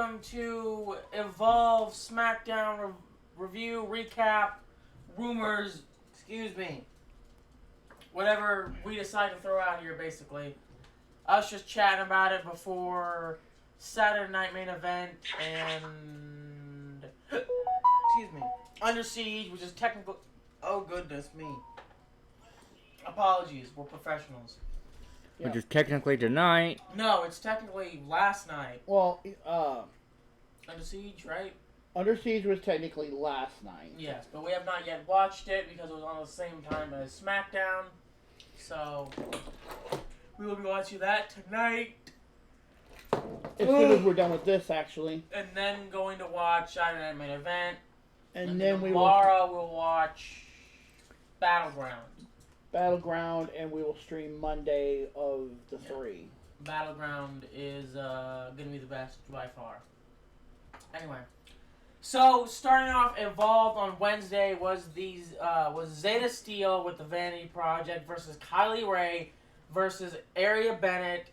welcome to Evolve Smackdown review, recap, rumors, excuse me. Whatever we decide to throw out here, basically. Us just chatting about it before Saturday Night Main Event and... excuse me. Under Siege, which is technical... Oh, goodness me. Apologies, we're professionals. Which is technically tonight. No, it's technically last night. Well, Under Siege, right? Under Siege was technically last night. Yes, but we have not yet watched it because it was on the same time as Smackdown. So, we will be watching that tonight. As soon as we're done with this, actually. And then going to watch Saturday Night Main Event. And then tomorrow we'll watch Battleground. And we will stream Monday of the three. Battleground is going to be the best by far. Anyway, so starting off, Evolved on Wednesday was Zeta Steel with the Vanity Project versus Kylie Ray versus Aria Bennett,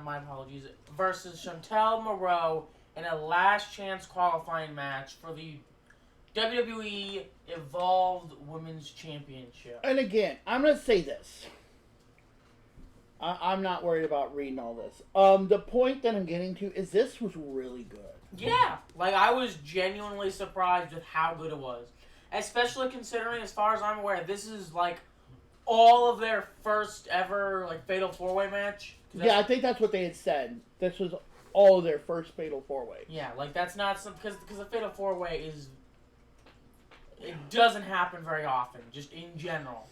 my apologies, versus Chantel Moreau in a last chance qualifying match for the WWE Evolved Women's Championship. And again, I'm going to say this. I'm not worried about reading all this. The point that I'm getting to is this was really good. Yeah. Like, I was genuinely surprised with how good it was. Especially considering, as far as I'm aware, this is, like, all of their first ever, like, Fatal 4-Way match. Yeah, I think that's what they had said. This was all of their first Fatal 4-Way. Yeah, like, that's not some... Because the Fatal 4-Way is... It doesn't happen very often, just in general.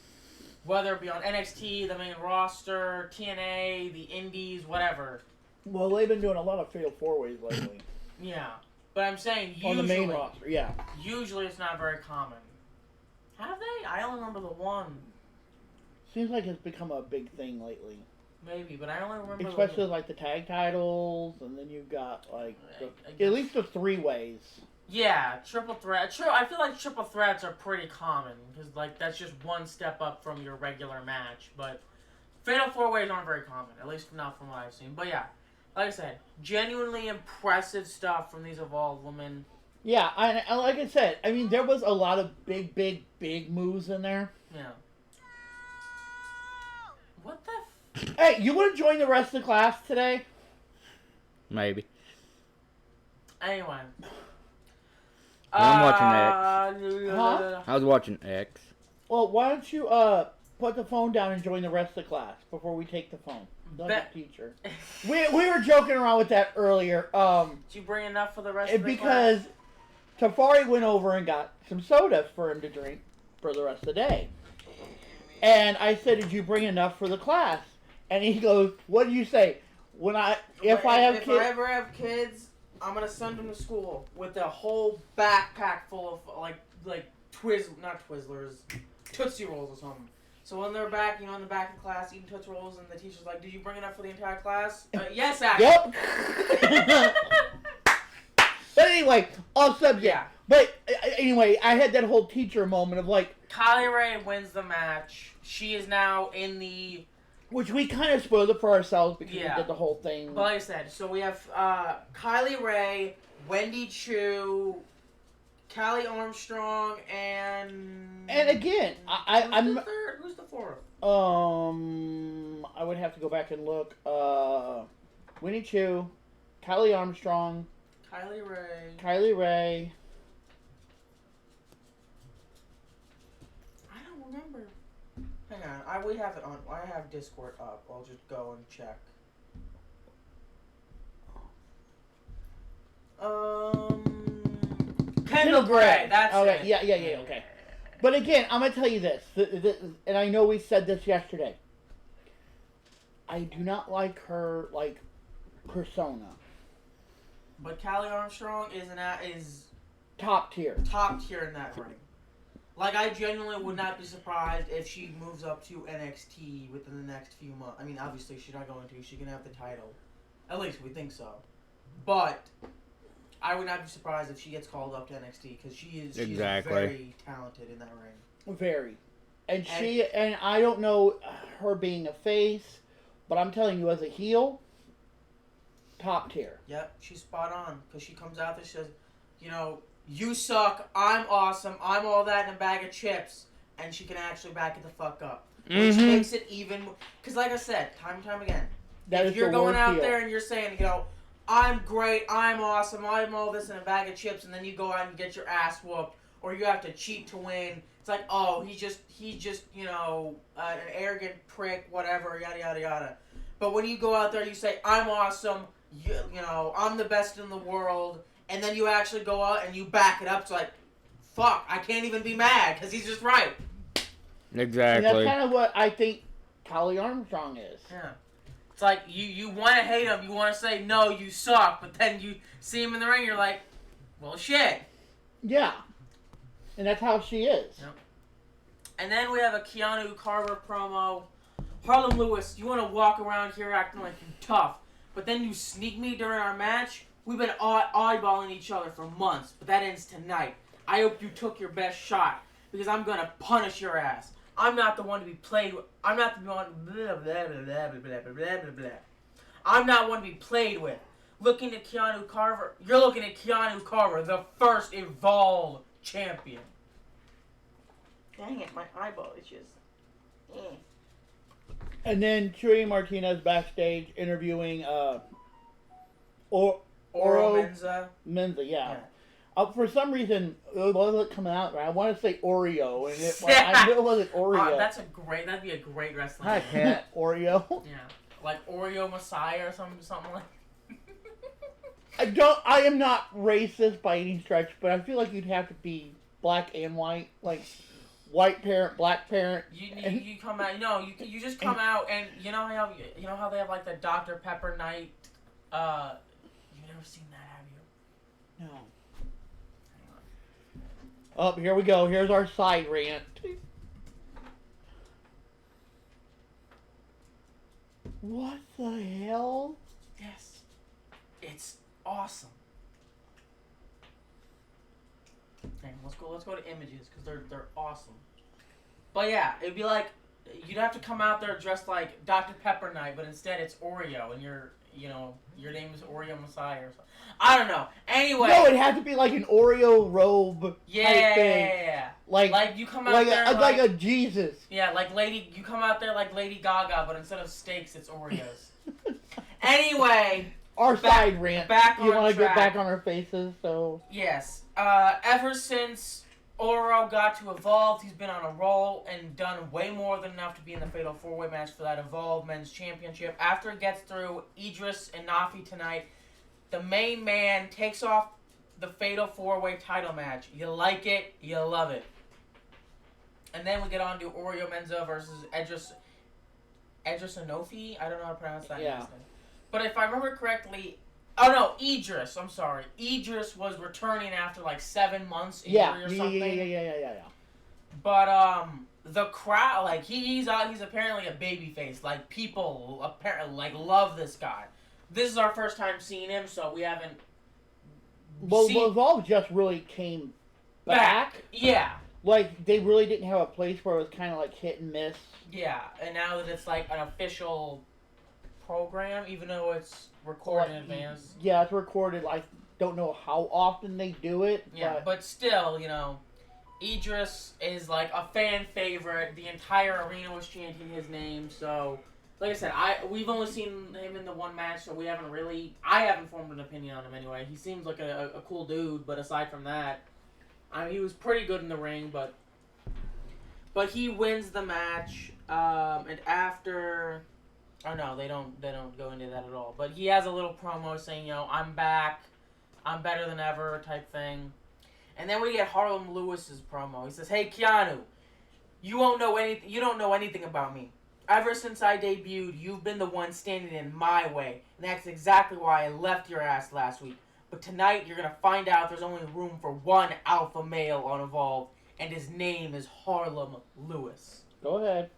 Whether it be on NXT, the main roster, TNA, the Indies, whatever. Well, they've been doing a lot of Fatal 4-Ways lately. Yeah. But I'm saying usually... On the main roster, yeah. Usually it's not very common. Have they? I only remember the one. Seems like it's become a big thing lately. Maybe, but I only remember... Especially like the tag titles, and then you've got like... at least the 3-ways. Yeah, triple threat. I feel like triple threats are pretty common because like that's just one step up from your regular match. But Fatal 4-Ways aren't very common, at least not from what I've seen. But yeah, like I said, genuinely impressive stuff from these Evolved women. Yeah, and like I said, I mean there was a lot of big moves in there. Yeah. What the? Hey, you want to join the rest of the class today? Maybe. Anyway. I'm watching X. Huh? I was watching X. Well, why don't you put the phone down and join the rest of the class before we take the phone? The teacher. We were joking around with that earlier. Did you bring enough for the rest of the because class? Tafari went over and got some soda for him to drink for the rest of the day. And I said, "Did you bring enough for the class?" And he goes, "What do you say? If I ever have kids, I'm gonna send them to school with a whole backpack full of not Twizzlers, Tootsie Rolls or something. So when they're back, in the back of class eating Tootsie Rolls, and the teacher's like, "Did you bring enough for the entire class?" Yes, actually. Yep. But anyway, off subject. Yeah. But anyway, I had that whole teacher moment of like, Kylie Ray wins the match. She is now in the... Which we kind of spoiled it for ourselves because we did the whole thing. But like I said, so we have Kylie Ray, Wendy Chu, Callie Armstrong, and... And again, I'm... the third? Who's the fourth? I would have to go back and look. Winnie Chu, Callie Armstrong, Kylie Ray. I don't remember. Hang on, we have it on. I have Discord up. I'll just go and check. Kendall Gray. That's okay. it. Yeah. Okay. But again, I'm gonna tell you this, and I know we said this yesterday. I do not like her persona. But Callie Armstrong is top tier. Top tier in that ring. Like, I genuinely would not be surprised if she moves up to NXT within the next few months. I mean, obviously she's not going to. She can have the title. At least we think so. But I would not be surprised if she gets called up to NXT because she's very talented in that ring. Very. And I don't know her being a face, but I'm telling you as a heel, top tier. Yep, she's spot on. Because she comes out there, she says, you suck, I'm awesome, I'm all that in a bag of chips. And she can actually back it the fuck up. Which makes it even... Because like I said, time and time again, if you're going out there and you're saying, I'm great, I'm awesome, I'm all this in a bag of chips, and then you go out and get your ass whooped, or you have to cheat to win, it's like, oh, he's just an arrogant prick, whatever, yada, yada, yada. But when you go out there, you say, I'm awesome, I'm the best in the world, and then you actually go out and you back it up, it's like, fuck, I can't even be mad, because he's just right. Exactly. And that's kind of what I think Kelly Armstrong is. Yeah. It's like, you want to hate him, you want to say, no, you suck, but then you see him in the ring, you're like, well, shit. Yeah. And that's how she is. Yep. And then we have a Keanu Carver promo. Harlem Lewis, you want to walk around here acting like you're tough, but then you sneak me during our match? We've been eyeballing each other for months, but that ends tonight. I hope you took your best shot, because I'm going to punish your ass. I'm not the one to be played with. I'm not the one... Blah, blah, blah, blah, blah, blah, blah, blah. I'm not one to be played with. Looking at Keanu Carver... You're looking at Keanu Carver, the first Evolve champion. Dang it, my eyeball itches. And then Chewy Martinez backstage interviewing Oro Menza, yeah. For some reason, it wasn't coming out right. I want to say Oreo, and I knew it wasn't Oreo. That'd be a great wrestling Hi, cat. Oreo. Yeah, like Oreo Messiah or something like. I am not racist by any stretch, but I feel like you'd have to be black and white, like white parent, black parent. You come out, you just come out, and you know how they have like the Dr. Pepper night. You've never seen that, have you? No. Oh, here we go. Here's our side rant. What the hell? Yes. It's awesome. Okay, let's go to images because they're awesome. But yeah, it'd be like you'd have to come out there dressed like Dr. Pepper Night, but instead it's Oreo and your name is Oreo Messiah or something. I don't know. Anyway. No, it had to be like an Oreo robe type thing. Yeah. Like you come out there like a Jesus. Yeah, you come out there like Lady Gaga, but instead of steaks, it's Oreos. Anyway. Our side rant. You want to get back on our faces, so. Yes. Ever since Oro got to Evolve, he's been on a roll and done way more than enough to be in the Fatal 4-Way match for that Evolve Men's Championship. After it gets through Idris and Nafi tonight, the main man takes off the Fatal 4-Way title match. You like it, you love it. And then we get on to Oreo Menza versus Edris Anofi. I don't know how to pronounce that name. But if I remember correctly, Idris. I'm sorry. Idris was returning after like 7 months injury or something. Yeah. But the crowd, like he's apparently a babyface. Like people apparently love this guy. This is our first time seeing him, so we haven't. Well, Evolve just really came back. Yeah. Like they really didn't have a place where it was kind of like hit and miss. Yeah, and now that it's like an official program, even though it's recorded in advance. Yeah, it's recorded. I don't know how often they do it. Yeah, but still, Idris is like a fan favorite. The entire arena was chanting his name. So, like I said, we've only seen him in the one match, so I haven't formed an opinion on him anyway. He seems like a cool dude, but aside from that, he was pretty good in the ring, but he wins the match, and after. Oh no, they don't go into that at all. But he has a little promo saying, I'm back, I'm better than ever type thing. And then we get Harlem Lewis's promo. He says, "Hey Keanu, you don't know anything about me. Ever since I debuted, you've been the one standing in my way, and that's exactly why I left your ass last week. But tonight you're gonna find out there's only room for one alpha male on Evolve, and his name is Harlem Lewis." Go ahead.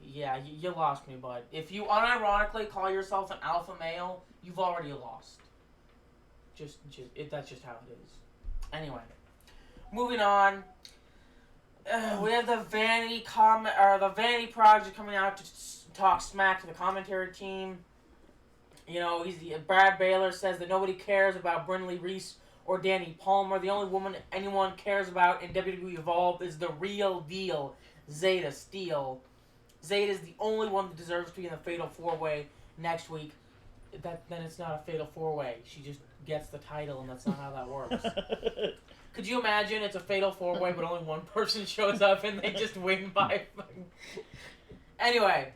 Yeah, you lost me, bud. If you unironically call yourself an alpha male, you've already lost. That's just how it is. Anyway, moving on. We have the Vanity Project coming out to talk smack to the commentary team. You know, Brad Baylor says that nobody cares about Brindley Reese or Danny Palmer. The only woman anyone cares about in WWE Evolved is the real deal, Zeta Steele. Zeta is the only one that deserves to be in the Fatal 4-Way next week. Then it's not a Fatal 4-Way. She just gets the title, and that's not how that works. Could you imagine it's a Fatal 4-Way, but only one person shows up and they just win by... Anyway,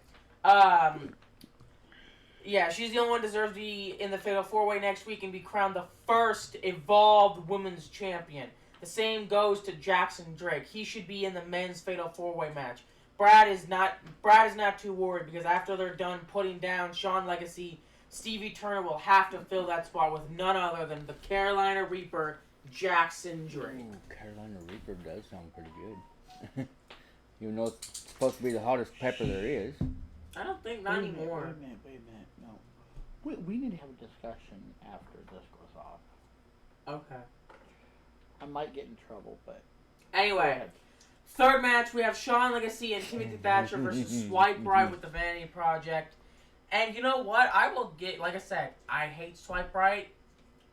yeah, she's the only one who deserves to be in the Fatal 4-Way next week and be crowned the first Evolved Women's Champion. The same goes to Jackson Drake. He should be in the men's Fatal 4-Way match. Brad is not too worried because after they're done putting down Shawn Legacy, Stevie Turner will have to fill that spot with none other than the Carolina Reaper, Jackson Drake. Ooh, Carolina Reaper does sound pretty good. Even though it's supposed to be the hottest pepper there is. I don't think, not anymore. Wait a minute. No. We need to have a discussion after this goes off. Okay. I might get in trouble, but... Anyway. Third match, we have Shawn Legacy and Timothy Thatcher versus Swipe Right with the Vanity Project. And you know what? I will get, like I said, I hate Swipe Right,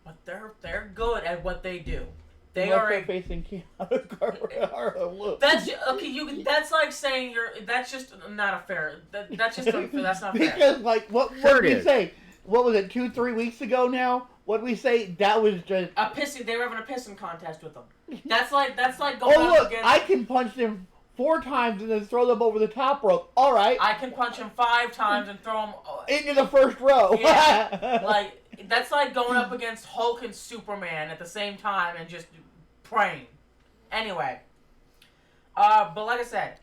but they're good at what they do. They are facing Keanu Carrera. That's okay. That's like saying that's just not a fair. That's just unfair. That's not fair. Because like what did we say? What was it? 2-3 weeks ago now? What did we say? That was just a pissing. They were having a pissing contest with them. That's like going up against. I can punch them 4 times and then throw them over the top rope. All right. I can punch him 5 times and throw him into the first row. Yeah. Like that's like going up against Hulk and Superman at the same time and just praying. Anyway, but like I said,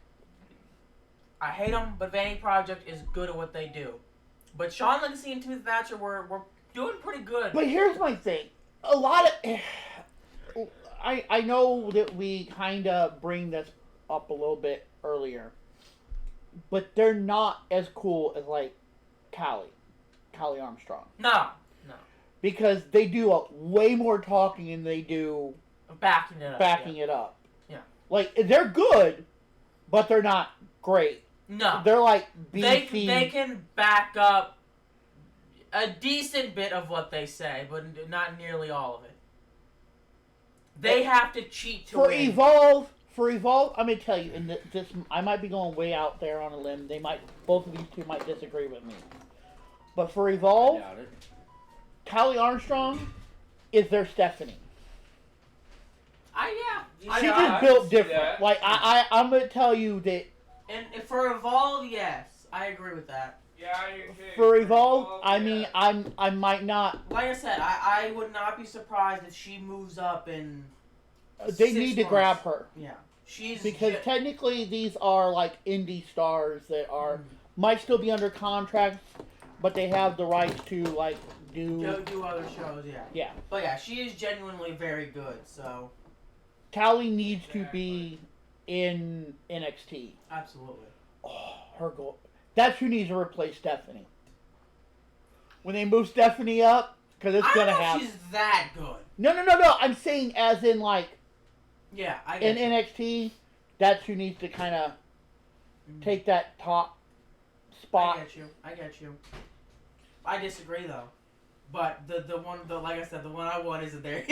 I hate them, but Vanity Project is good at what they do. But Shawn Legacy and Timothy Thatcher were doing pretty good. But here's my thing. A lot of... I know that we kind of bring this up a little bit earlier. But they're not as cool as, like, Callie Armstrong. No. Because they do way more talking than they do... Backing it up. Yeah. Like, they're good, but they're not great. No. They're like beefy. They can back up a decent bit of what they say, but not nearly all of it. They have to cheat to win. For Evolve, I'm gonna tell you, and this I might be going way out there on a limb. Both of these two might disagree with me. But for Evolve, Callie Armstrong is their Stephanie. She just built different. Like I'm gonna tell you that. And for Evolve, yes, I agree with that. Yeah, I do too. For Evolve, I mean, I might not. Like I said, I would not be surprised if she moves up in. They need to grab her. Yeah, because technically these are like indie stars that might still be under contract, but they have the rights to like do other shows. Yeah. Yeah. But yeah, she is genuinely very good. So. Callie needs to be in NXT. Absolutely. Oh, her goal. That's who needs to replace Stephanie. When they move Stephanie up, because it's going to happen. She's that good. No. I'm saying as in like. Yeah, I get in NXT, that's who needs to kind of take that top spot. I get you. I disagree though. But like I said, the one I want isn't there.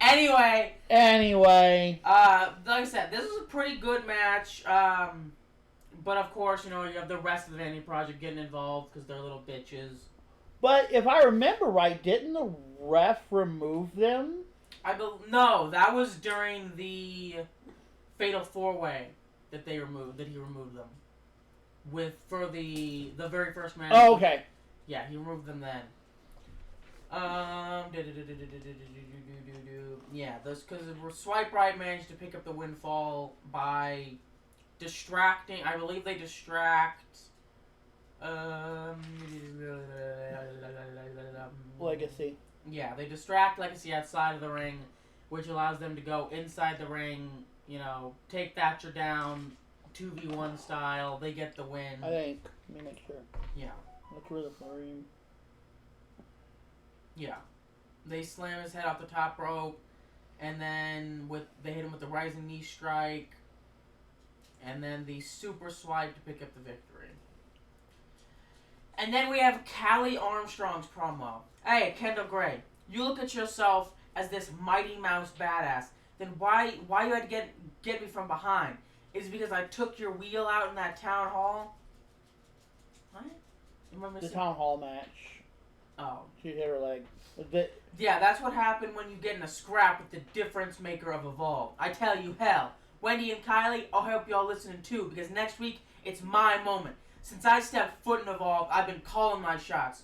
Anyway. Like I said, this was a pretty good match. But of course, you have the rest of the Vanity Project getting involved because they're little bitches. But if I remember right, didn't the ref remove them? No, that was during the Fatal 4-Way that he removed them. For the very first match. Oh, okay. Yeah, he removed them then. Yeah, those because Swipe Right managed to pick up the windfall by distracting. I believe they distract. Legacy. Yeah, they distract Legacy outside of the ring, which allows them to go inside the ring. Take Thatcher down, 2v1 style. They get the win. I think. Let me make sure. Yeah. That's where the Marine. Yeah. They slam his head off the top rope, and then they hit him with the rising knee strike, and then the super swipe to pick up the victory. And then we have Callie Armstrong's promo. Hey, Kendall Gray, you look at yourself as this Mighty Mouse badass. Then why you had to get me from behind? Is it because I took your wheel out in that town hall? What? You remember the town hall match. Oh. She hit her leg. Yeah, that's what happened when you get in a scrap with the difference maker of Evolve. I tell you, hell, Wendy and Kylie, I'll help y'all listening too, because next week, it's my moment. Since I stepped foot in Evolve, I've been calling my shots.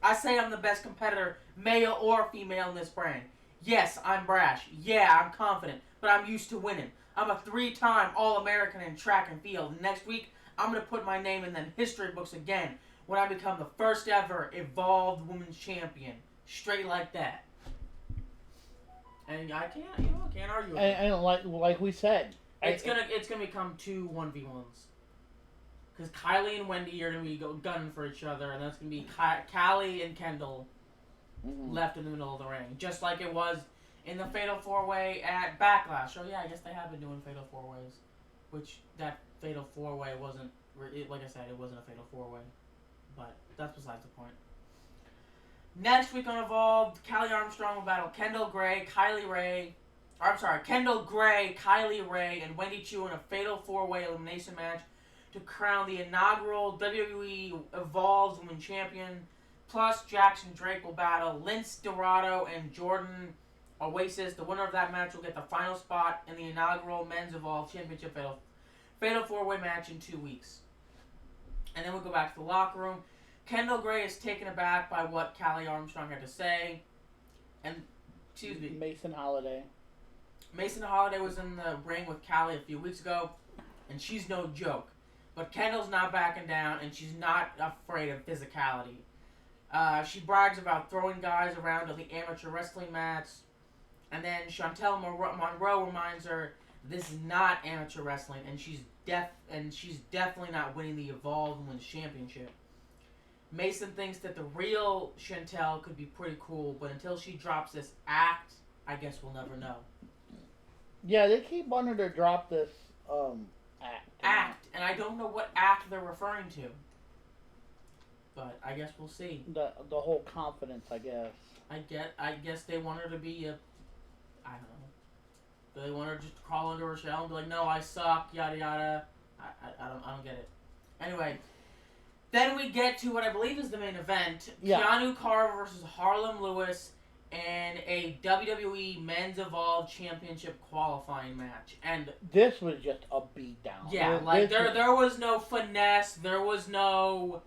I say I'm the best competitor, male or female, in this brand. Yes, I'm brash. Yeah, I'm confident, but I'm used to winning. I'm a 3-time All-American in track and field. Next week, I'm going to put my name in the history books again when I become the first ever Evolved Women's Champion. Straight like that. And I can't argue with it. And like we said, It's gonna become 2 1v1s. Because Kylie and Wendy are gonna be gunning for each other, and that's gonna be Callie and Kendall left in the middle of the ring, just like it was in the Fatal 4-Way at Backlash. Oh yeah, I guess they have been doing Fatal 4-Ways, which that Fatal 4-Way wasn't. Like I said, it wasn't a Fatal 4-Way, but that's besides the point. Next week on Evolved, Callie Armstrong will battle Kendall Gray, Kendall Gray, Kylie Ray, and Wendy Chu in a Fatal 4-Way elimination match to crown the inaugural WWE Evolved Women's Champion. Plus, Jackson Drake will battle Lince Dorado and Jordan Oasis. The winner of that match will get the final spot in the inaugural Men's Evolved Championship Fatal 4-Way match in 2 weeks. And then we'll go back to the locker room. Kendall Gray is taken aback by what Callie Armstrong had to say. And, Mason Holiday. Mason Holiday was in the ring with Callie a few weeks ago, and she's no joke. But Kendall's not backing down, and she's not afraid of physicality. She brags about throwing guys around on the amateur wrestling mats. And then Chantel Monroe reminds her this is not amateur wrestling, and she's definitely not winning the Evolved Women's Championship. Mason thinks that the real Chantel could be pretty cool, but until she drops this act, I guess we'll never know. Yeah, they keep wanting to drop this act, and I don't know what act they're referring to. But I guess we'll see. The whole confidence, I guess. I guess they want her to be a, I don't know. They want her just to crawl into her shell and be like, no, I suck, yada yada. I don't get it. Anyway, then we get to what I believe is the main event. Yeah. Keanu Carver versus Harlem Lewis in a WWE Men's Evolved Championship qualifying match. And this was just a beatdown. Yeah, there was no finesse, there was no,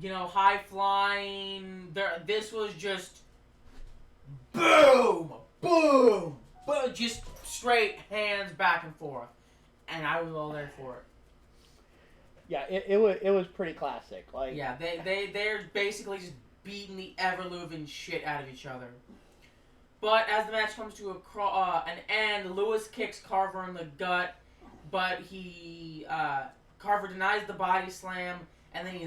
high flying. This was just boom, boom, boom, just straight hands back and forth. And I was all there for it. Yeah, it was pretty classic. Yeah, they're basically just beating the ever-loving shit out of each other. But as the match comes to an end, Lewis kicks Carver in the gut, but Carver denies the body slam, and then he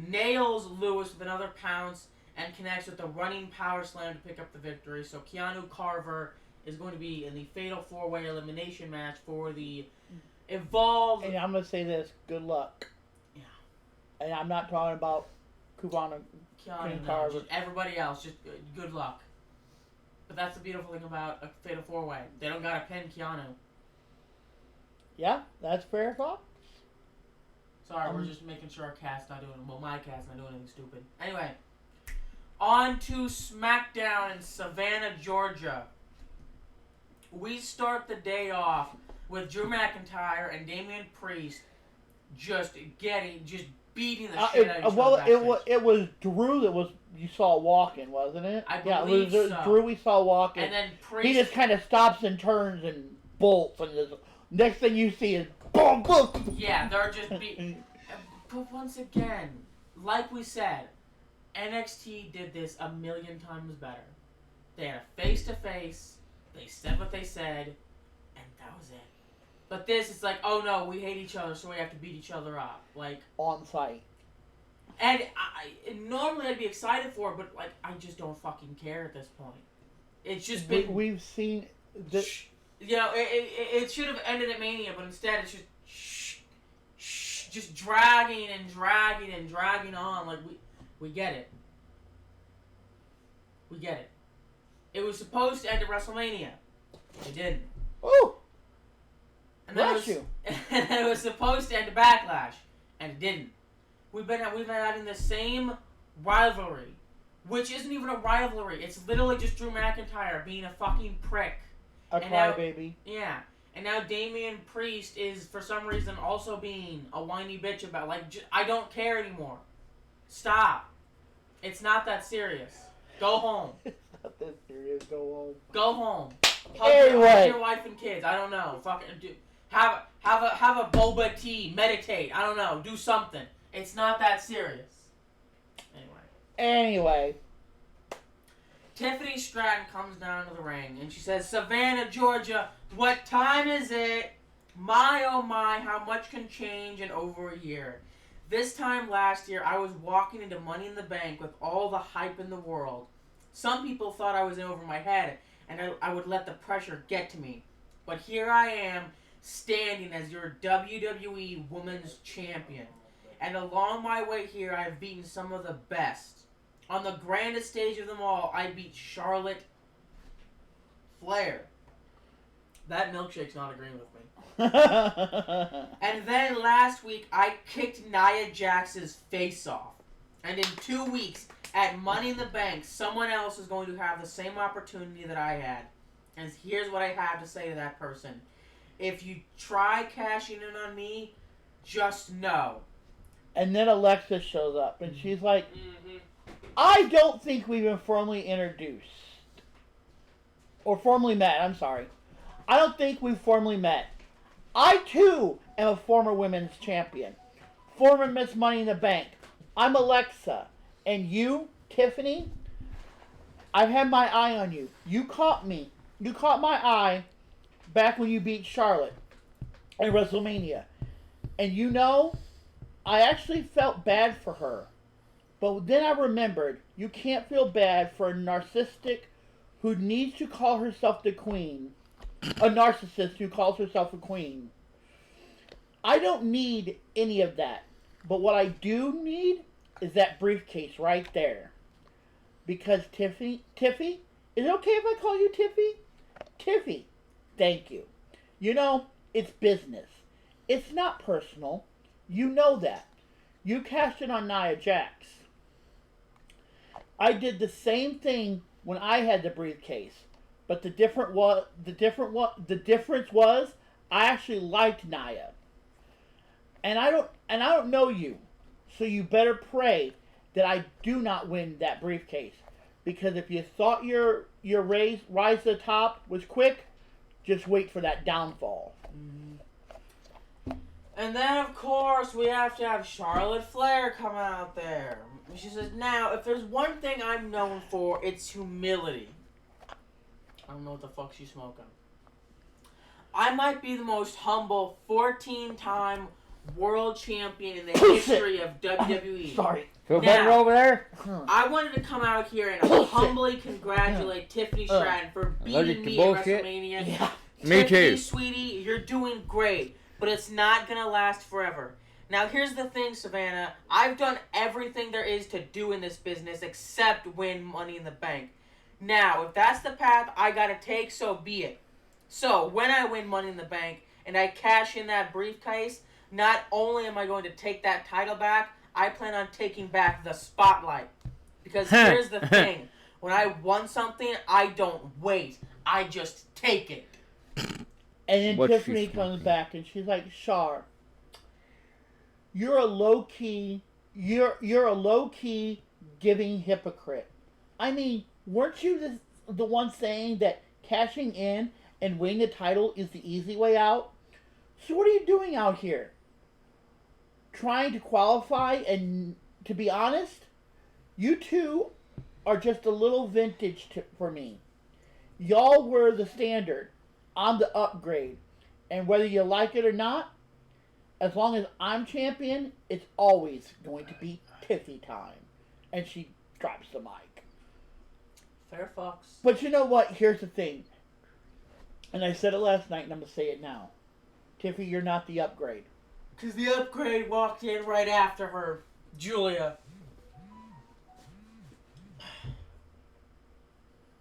nails Lewis with another pounce and connects with the running power slam to pick up the victory. So Keanu Carver is going to be in the Fatal 4-Way elimination match for the Evolved. And I'm going to say this, good luck. Yeah. And I'm not talking about Keanu Carver. Just everybody else, just good luck. But that's the beautiful thing about a Fatal 4-Way. They don't got to pin Keanu. Yeah, that's fair thought. Sorry, we're just making sure our cat's not doing, my cat's not doing anything stupid. Anyway, on to SmackDown in Savannah, Georgia. We start the day off with Drew McIntyre and Damian Priest just beating the shit out of each other. It was Drew that you saw walking, wasn't it? I believe it was so. Drew we saw walking. And then Priest, he just kind of stops and turns and bolts, and the next thing you see is boom, boom. Yeah, they're just beating. But once again, like we said, NXT did this a million times better. They had a face-to-face, they said what they said, and that was it. But this is like, oh no, we hate each other, so we have to beat each other up. Like, on site. And normally I'd be excited for it, but I just don't fucking care at this point. It's just been... We've seen... It should have ended at Mania, but instead it's just... just dragging and dragging and dragging on. Like, we get it. We get it. It was supposed to end at WrestleMania. It didn't. Ooh! Bless you. And it was supposed to end at Backlash. And it didn't. We've been having the same rivalry. Which isn't even a rivalry. It's literally just Drew McIntyre being a fucking prick. A crybaby. Yeah. And now Damian Priest is, for some reason, also being a whiny bitch about, like, I don't care anymore. Stop. It's not that serious. Go home. It's not that serious. Go home. Go home. Anyway. Hug your wife and kids. I don't know. Fucking have a boba tea. Meditate. I don't know. Do something. It's not that serious. Anyway. Tiffany Stratton comes down to the ring and she says, Savannah, Georgia, what time is it? My oh my, how much can change in over a year. This time last year, I was walking into Money in the Bank with all the hype in the world. Some people thought I was in over my head and I would let the pressure get to me. But here I am, standing as your WWE Women's Champion. And along my way here, I've beaten some of the best. On the grandest stage of them all, I beat Charlotte Flair. That milkshake's not agreeing with me. And then last week, I kicked Nia Jax's face off. And in 2 weeks, at Money in the Bank, someone else is going to have the same opportunity that I had. And here's what I have to say to that person. If you try cashing in on me, just know. And then Alexa shows up, and she's like, I don't think we've been formally introduced. Or formally met, I'm sorry. I don't think we've formally met. I, too, am a former women's champion. Former Miss Money in the Bank. I'm Alexa. And you, Tiffany, I've had my eye on you. You caught me. You caught my eye back when you beat Charlotte at WrestleMania. And you know, I actually felt bad for her. But then I remembered, you can't feel bad for a narcissistic who needs to call herself the queen. A narcissist who calls herself a queen. I don't need any of that. But what I do need is that briefcase right there. Because Tiffy, is it okay if I call you Tiffy? Tiffy, thank you. You know, it's business. It's not personal. You know that. You cashed in on Nia Jax. I did the same thing when I had the briefcase, but the difference was I actually liked Nia, and I don't know you, so you better pray that I do not win that briefcase, because if you thought your rise to the top was quick, just wait for that downfall. And then, of course, we have to have Charlotte Flair come out there. She says, now, if there's one thing I'm known for, it's humility. I don't know what the fuck she's smoking. I might be the most humble 14-time world champion in the history of WWE. Sorry. Feel better over there? I wanted to come out here and humbly congratulate Tiffany Stratton for beating me at WrestleMania. Yeah. Me Tiffany, too. sweetie, you're doing great, but it's not going to last forever. Now, here's the thing, Savannah. I've done everything there is to do in this business except win Money in the Bank. Now, if that's the path I got to take, so be it. So, when I win Money in the Bank and I cash in that briefcase, not only am I going to take that title back, I plan on taking back the spotlight. Because here's the thing. When I won something, I don't wait. I just take it. And then Tiffany comes back and she's like, Char, you're a low-key giving hypocrite. I mean, weren't you the one saying that cashing in and winning the title is the easy way out? So what are you doing out here? Trying to qualify, and to be honest, you two are just a little vintage for me. Y'all were the standard. I'm the upgrade. And whether you like it or not, as long as I'm champion, it's always going to be Tiffy time. And she drops the mic. Fair fox. But you know what? Here's the thing. And I said it last night, and I'm going to say it now. Tiffy, you're not the upgrade. Because the upgrade walked in right after her. Julia.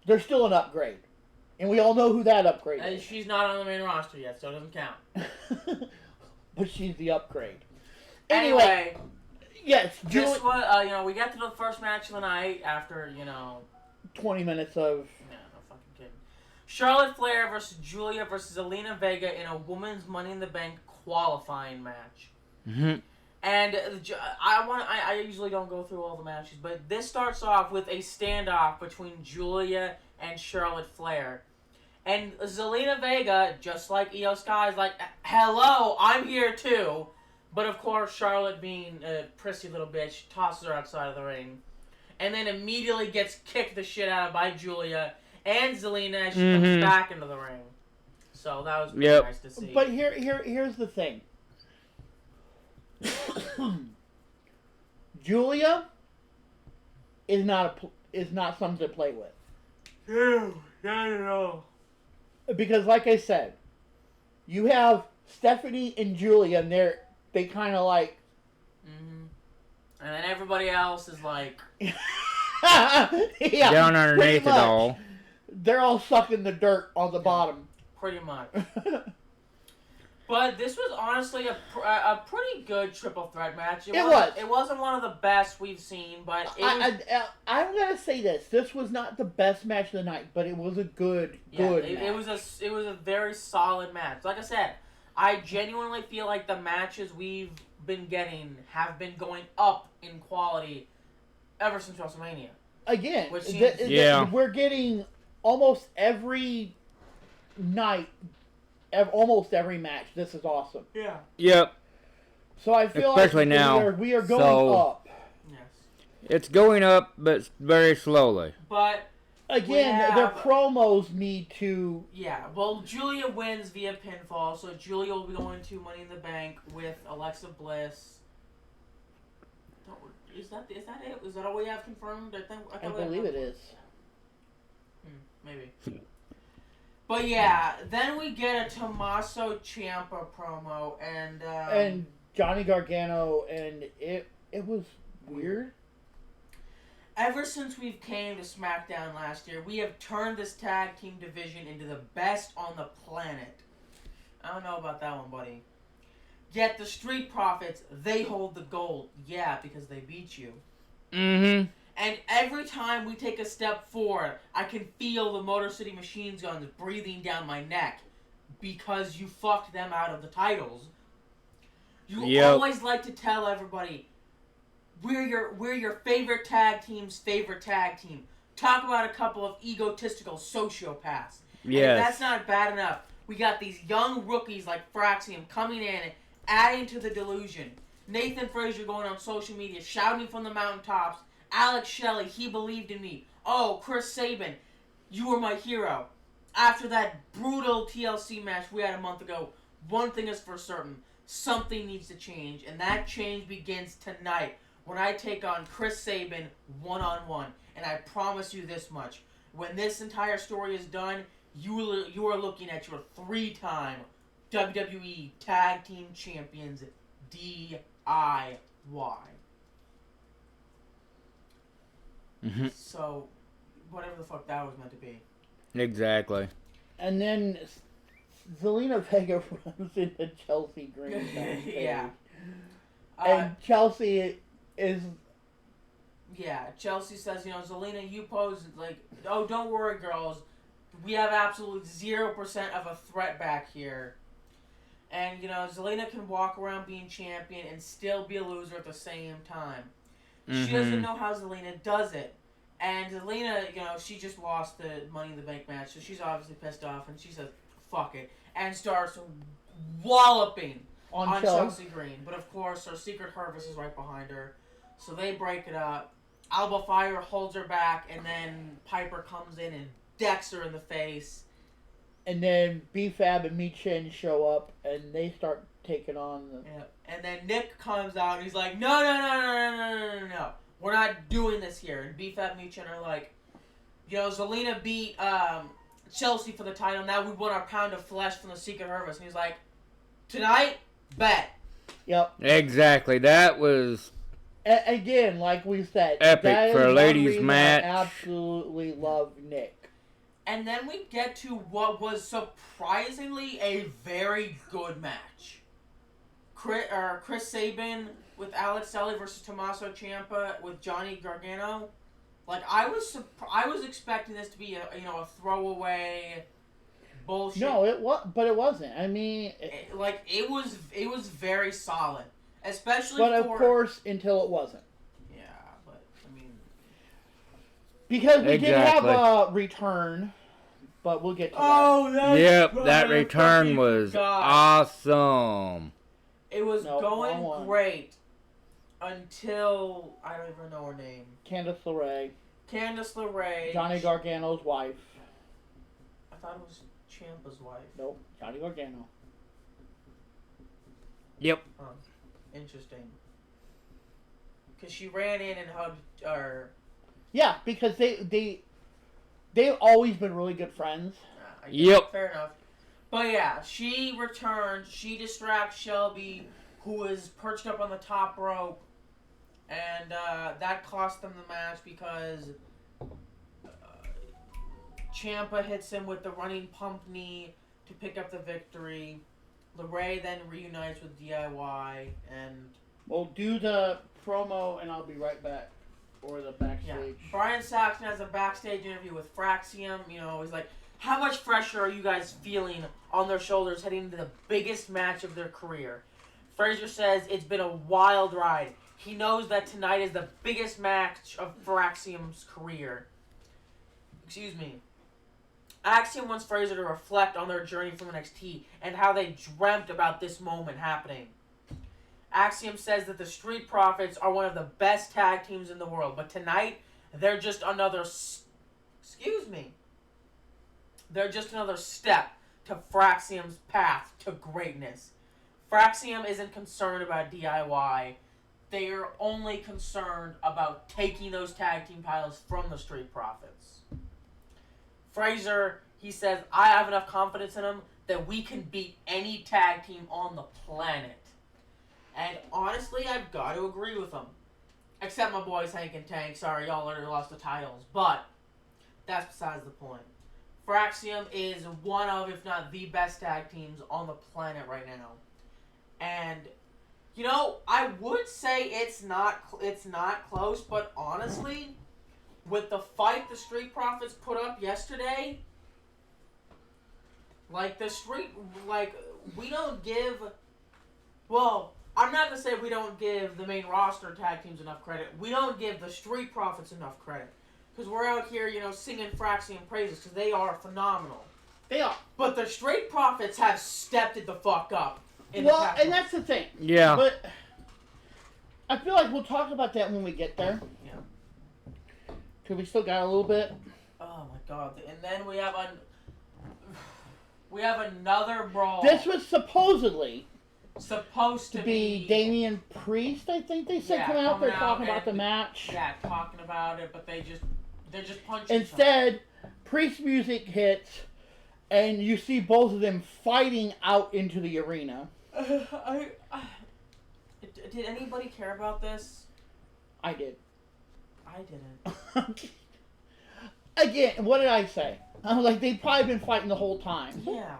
There's still an upgrade. And we all know who that upgrade is. She's not on the main roster yet, so it doesn't count. But she's the upgrade. Anyway. Yes, this was, we got to the first match of the night after, 20 minutes of... No fucking kidding. Charlotte Flair versus Julia versus Zelina Vega in a women's Money in the Bank qualifying match. Mm-hmm. And I usually don't go through all the matches, but this starts off with a standoff between Julia and Charlotte Flair. And Zelina Vega, just like Io Sky, is like, hello, I'm here too. But of course, Charlotte, being a prissy little bitch, tosses her outside of the ring. And then immediately gets kicked the shit out of by Julia and Zelina as she comes back into the ring. So that was pretty nice to see. But here's the thing. Julia is not something to play with. Yeah, I don't know. Because like I said, you have Stephanie and Julia, and they kind of like... And then everybody else is like... yeah, down underneath it all. They're all sucking the dirt on the bottom. Pretty much. But this was honestly a pretty good triple threat match. It was. It wasn't one of the best we've seen, but I'm gonna say this. This was not the best match of the night, but it was a good match. It was a very solid match. Like I said, I genuinely feel like the matches we've been getting have been going up in quality ever since WrestleMania. Again, we're getting almost every night. Almost every match. This is awesome. Yeah. Yep. So I feel especially like now, we are going up. Yes. It's going up, but very slowly. But again, their promos need to... Yeah, well, Julia wins via pinfall, so Julia will be going to Money in the Bank with Alexa Bliss. Is that it? Is that all we have confirmed? I believe it is. Maybe. But yeah, then we get a Tommaso Ciampa promo, and Johnny Gargano, and it was weird. Ever since we came to Smackdown last year, we have turned this tag team division into the best on the planet. I don't know about that one, buddy. Yet the Street Profits, they hold the gold. Yeah, because they beat you. Mm-hmm. And every time we take a step forward, I can feel the Motor City Machine Guns breathing down my neck because you fucked them out of the titles. You always like to tell everybody, we're your favorite tag team's favorite tag team. Talk about a couple of egotistical sociopaths. Yes. And that's not bad enough. We got these young rookies like Fraxium coming in and adding to the delusion. Nathan Frazier going on social media, shouting from the mountaintops, Alex Shelley, he believed in me. Oh, Chris Sabin, you were my hero. After that brutal TLC match we had a month ago, one thing is for certain. Something needs to change, and that change begins tonight when I take on Chris Sabin one-on-one. And I promise you this much. When this entire story is done, you are looking at your 3-time WWE Tag Team Champions DIY. Mm-hmm. So, whatever the fuck that was meant to be. Exactly. And then Zelina Vega runs into Chelsea Green. Yeah. And Chelsea is... Yeah, Chelsea says, Zelina, you pose like, oh, don't worry, girls. We have absolute 0% of a threat back here. And, Zelina can walk around being champion and still be a loser at the same time. She doesn't know how Zelina does it. And Zelina, she just lost the Money in the Bank match, so she's obviously pissed off, and she says, fuck it, and starts walloping on Chelsea Green. But of course, her Secret Harvest is right behind her, so they break it up. Alba Fire holds her back, and then Piper comes in and decks her in the face. And then B-Fab and Michin show up, and they start taking on the... Yeah. And then Nick comes out, and he's like, no. We're not doing this here. And B-Fab and Michin are like, Zelina beat Chelsea for the title. Now we want our pound of flesh from the Secret Harvest. And he's like, tonight, bet. Yep. Exactly. That was Again, like we said, epic that for a is ladies' one reason match. I absolutely love Nick. And then we get to what was surprisingly a very good match. Chris Sabin with Alex Selly versus Tommaso Ciampa with Johnny Gargano. Like I was expecting this to be a throwaway bullshit. No, but it wasn't. I mean, it was very solid, especially. But of course, until it wasn't. Yeah, but I mean, because we did have a return, but we'll get to that. Oh, yep, that return was awesome. It was going great until I don't even know her name. Candice LeRae. Johnny Gargano's wife. I thought it was Ciampa's wife. Nope, Johnny Gargano. Yep. Huh. Interesting. Because she ran in and hugged her. Yeah, because they've always been really good friends. Yep. Fair enough. But yeah, she returns. She distracts Shelby, who is perched up on the top rope. And that cost them the match because Ciampa hits him with the running pump knee to pick up the victory. LeRae then reunites with DIY, and we'll do the promo, and I'll be right back. Or the backstage. Yeah. Brian Saxon has a backstage interview with Fraxium. He's like, how much pressure are you guys feeling on their shoulders heading into the biggest match of their career? Fraser says it's been a wild ride. He knows that tonight is the biggest match of Fraxium's career. Excuse me. Axiom wants Fraser to reflect on their journey from NXT and how they dreamt about this moment happening. Axiom says that the Street Profits are one of the best tag teams in the world, but tonight they're just another They're just another step to Fraxium's path to greatness. Fraxium isn't concerned about DIY. They are only concerned about taking those tag team titles from the Street Profits. Fraser, he says, I have enough confidence in him that we can beat any tag team on the planet. And honestly, I've got to agree with him. Except my boys Hank and Tank. Sorry, y'all already lost the titles. But that's besides the point. Fraxium is one of, if not the best tag teams on the planet right now. And, I would say it's not close, but honestly, with the fight the Street Profits put up yesterday, we don't give, I'm not going to say we don't give the main roster tag teams enough credit. We don't give the Street Profits enough credit. Because we're out here, singing Fraxium praises because they are phenomenal. They are. But the Street Profits have stepped it the fuck up. And that's the thing. Yeah. But I feel like we'll talk about that when we get there. Yeah. Because we still got a little bit. Oh my god. And then we have another brawl. This was supposedly supposed to be Damian Priest, I think they said, coming out there talking about the match. Yeah, talking about it, but they're just punching. Instead, Priest music hits, and you see both of them fighting out into the arena. Did anybody care about this? I did. I didn't. Again, what did I say? I was like, they've probably been fighting the whole time. Yeah,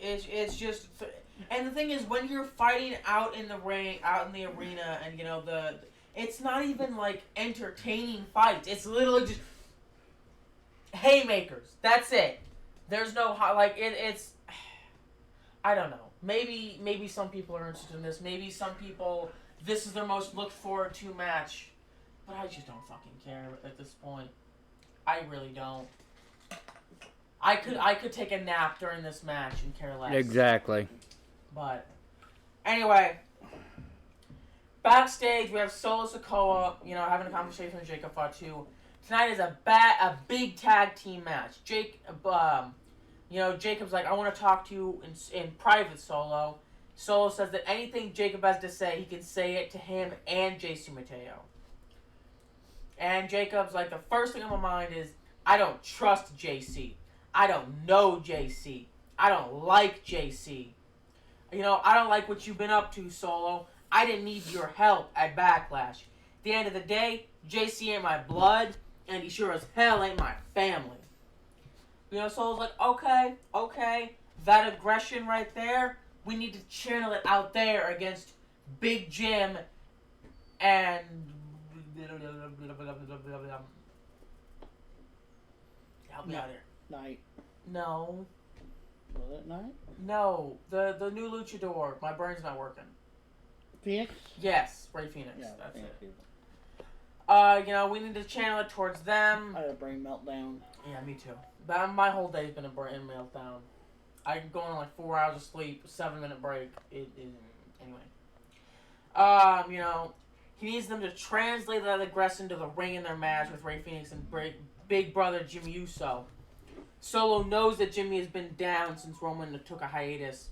it's just. And the thing is, when you're fighting out in the ring, out in the arena, and it's not even entertaining fights. It's literally just haymakers. That's it. There's no it's. I don't know. Maybe some people are interested in this. Maybe some people, this is their most looked forward to match. But I just don't fucking care at this point. I really don't. I could take a nap during this match and care less. Exactly. But anyway, backstage we have Solo Sikoa, having a conversation with Jacob Fatu. Tonight is a big tag team match. Jacob's like, I want to talk to you in private, Solo. Solo says that anything Jacob has to say, he can say it to him and JC Mateo. And Jacob's like, the first thing on my mind is, I don't trust JC. I don't know JC. I don't like JC. I don't like what you've been up to, Solo. I didn't need your help at Backlash. At the end of the day, JC ain't my blood, and he sure as hell ain't my family. Solo's like, okay, that aggression right there, we need to channel it out there against Big Jim and... Help me out here. Night. No. Was it Night? No. The new luchador. My brain's not working. Phoenix? Yes. Ray Phoenix. Yeah, That's Phoenix it. People. We need to channel it towards them. I had a brain meltdown. Yeah, me too. But my whole day's been a brain meltdown. I can go on like 4 hours of sleep, 7-minute break. Anyway. He needs them to translate that aggression to the ring in their match with Ray Phoenix and Big Brother Jimmy Uso. Solo knows that Jimmy has been down since Roman took a hiatus,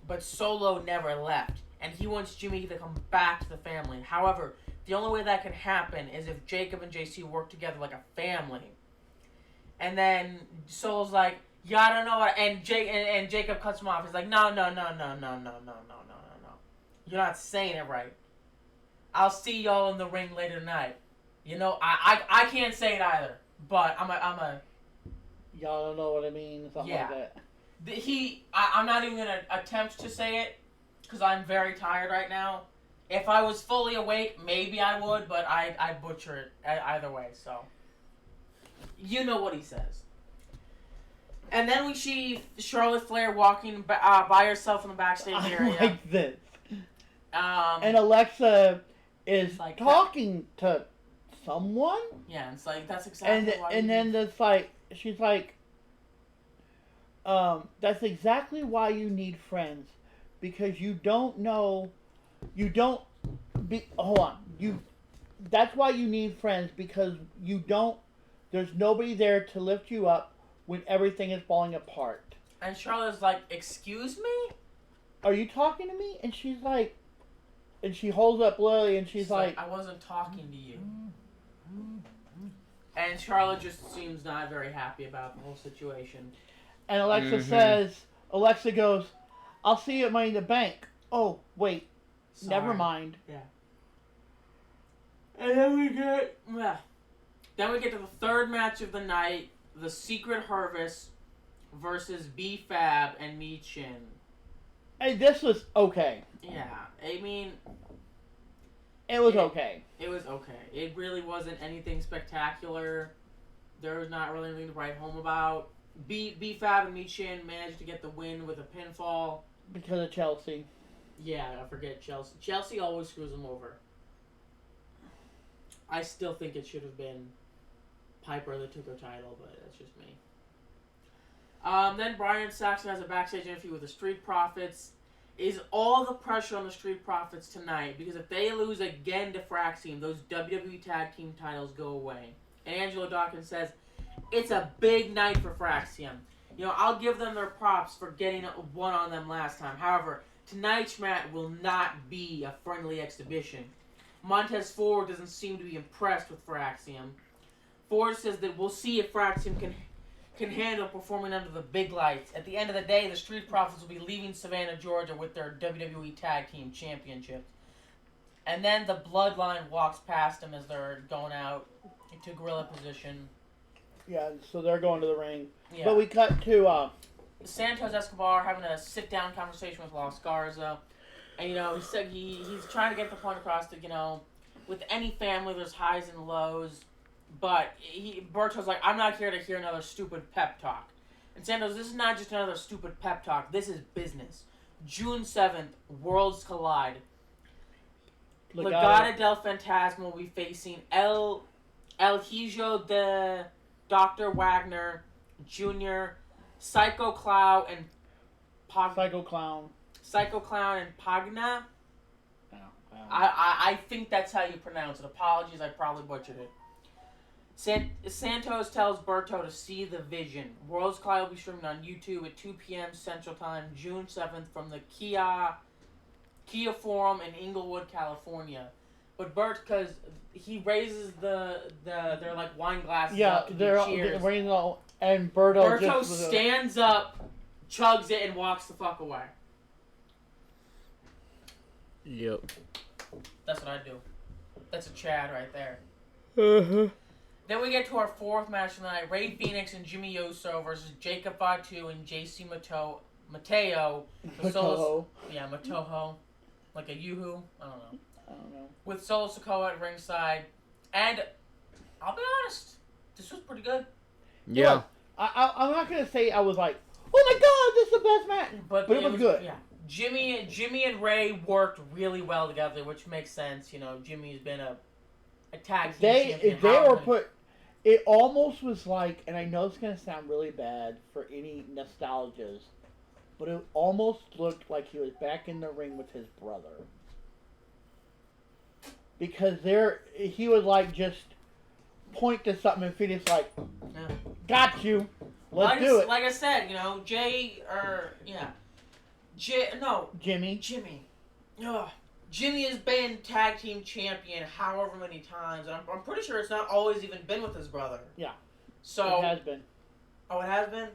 but Solo never left, and he wants Jimmy to come back to the family. However, the only way that can happen is if Jacob and JC work together like a family. And then Solo's like, yeah, I don't know what, and Jacob cuts him off. He's like, no. You're not saying it right. I'll see y'all in the ring later tonight. I can't say it either, but I'm a Y'all don't know what I mean, something like that. I'm not even gonna attempt to say it because I'm very tired right now. If I was fully awake, maybe I would, but I butcher it either way. So you know what he says. And then we see Charlotte Flair walking by herself in the backstage area. I like this. And Alexa is like talking to someone. Yeah, it's like that's exactly why. And then it's like she's like, that's exactly why you need friends, because you don't know, that's why you need friends, because there's nobody there to lift you up when everything is falling apart. And Charlotte's like, excuse me? Are you talking to me? And she's like, and she holds up Lily and she's like, I wasn't talking to you. And Charlotte just seems not very happy about the whole situation. And Alexa goes, I'll see you at Money in the Bank. Oh, wait. Sorry. Never mind. Yeah. And then we get to the third match of the night, the Secret Harvest versus B-Fab and Michin. Hey, this was okay. Yeah, I mean... It was okay. It was okay. It really wasn't anything spectacular. There was not really anything to write home about. B-Fab and Michin managed to get the win with a pinfall. Because of Chelsea. Yeah, I forget Chelsea. Chelsea always screws them over. I still think it should have been Piper that took her title, but that's just me. Then Brian Saxon has a backstage interview with the Street Profits. Is all the pressure on the Street Profits tonight, because if they lose again to Fraxium, those WWE Tag Team titles go away. And Angelo Dawkins says, it's a big night for Fraxium. I'll give them their props for getting one on them last time. However, tonight's match will not be a friendly exhibition. Montez Ford doesn't seem to be impressed with Fraxium. Ford says that we'll see if Fraxium can handle performing under the big lights. At the end of the day, the Street Profits will be leaving Savannah, Georgia with their WWE Tag Team Championships. And then the Bloodline walks past them as they're going out into gorilla position. Yeah, so they're going to the ring. Yeah. But we cut to Santos Escobar having a sit-down conversation with Los Garza. And, he said he's trying to get the point across that, with any family, there's highs and lows. But Berto's like, I'm not here to hear another stupid pep talk. And Santos, this is not just another stupid pep talk. This is business. June 7th, Worlds Collide. Legado del Fantasma will be facing El Hijo de Dr. Wagner Jr., Psycho Clown and Psycho Clown and Pagna. Oh, wow. I think that's how you pronounce it. Apologies, I probably butchered it. Santos tells Berto to see the vision. Worlds Collide will be streaming on YouTube at 2 p.m. Central Time, June 7th, from the Kia Forum in Inglewood, California. But Bert, because he raises their like wine glasses up to they're cheers. And Berto stands up, chugs it, and walks the fuck away. Yep. That's what I do. That's a Chad right there. Uh-huh. Then we get to our fourth match tonight. Rey Fenix and Jimmy Uso versus Jacob Fatu and JC Mateo. Matoho. Yeah, Matoho. Like a Yoo-hoo. I don't know. With Solo Sikoa at ringside. And I'll be honest, this was pretty good. Yeah. Look, I'm not going to say I was like, oh my god, this is the best match. But it was good. Yeah. Jimmy and Rey worked really well together, which makes sense. You know, Jimmy's been a tag team champion. It almost was like, and I know it's going to sound really bad for any nostalgias, but it almost looked like he was back in the ring with his brother. Because he would like just point to something and Phoenix like, got you, let's do it. Like I said, you know, Jimmy. Ugh. Jimmy has been tag team champion however many times, and I'm pretty sure it's not always even been with his brother. Yeah. So it has been. Oh, it has been?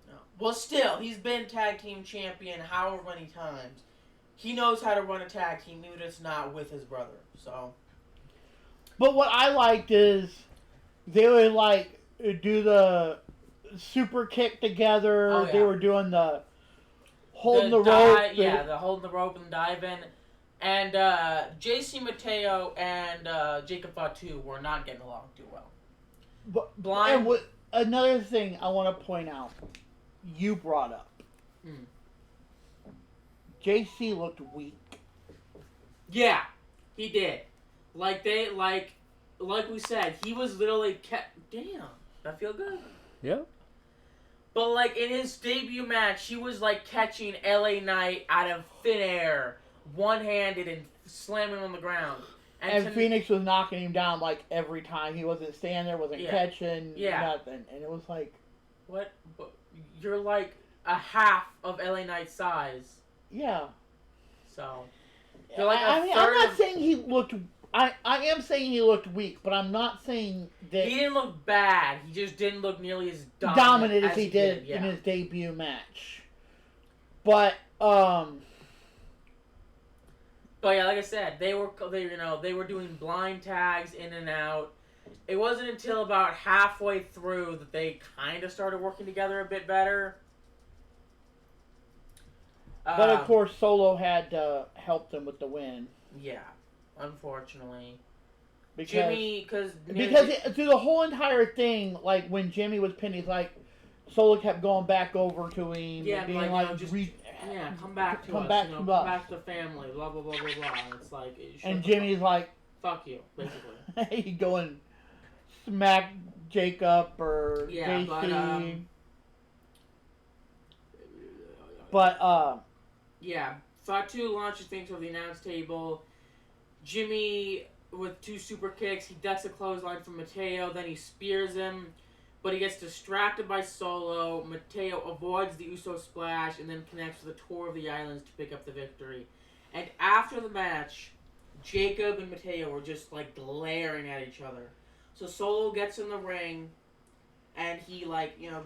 No. Well, still, he's been tag team champion however many times. He knows how to run a tag team, even if it's not with his brother. So. But what I liked is they would like do the super kick together. Oh, yeah. They were doing the holding the rope. The holding the rope and dive in. And JC Mateo and Jacob Fatu were not getting along too well. But another thing I want to point out, you brought up. JC looked weak. Yeah, he did. Like we said, he was literally damn, that feel good. Yep. But like in his debut match, he was like catching LA Knight out of thin air, one-handed and slamming him on the ground. And Phoenix was knocking him down like every time. He wasn't standing there, wasn't catching, nothing. And it was like, what? You're like a half of LA Knight's size. Yeah. So. You're like I'm not saying he looked. I am saying he looked weak, but I'm not saying that he didn't look bad. He just didn't look nearly as dominant as he did in his debut match. But yeah, like I said, they were doing blind tags in and out. It wasn't until about halfway through that they kind of started working together a bit better. But of course, Solo had to help them with the win. Yeah, unfortunately. Because through the whole entire thing, like when Jimmy was pinned, he's like, Solo kept going back over to him, being come back to us, come back to the family, blah blah blah blah blah. It's like, and Jimmy's like, fuck you, basically. He go and smack Jacob or JC. But Fatu launches things over the announce table. Jimmy with 2 super kicks. He ducks a clothesline from Mateo. Then he spears him, but he gets distracted by Solo. Mateo avoids the Uso splash and then connects with a tour of the islands to pick up the victory. And after the match, Jacob and Mateo were just like glaring at each other. So Solo gets in the ring, and he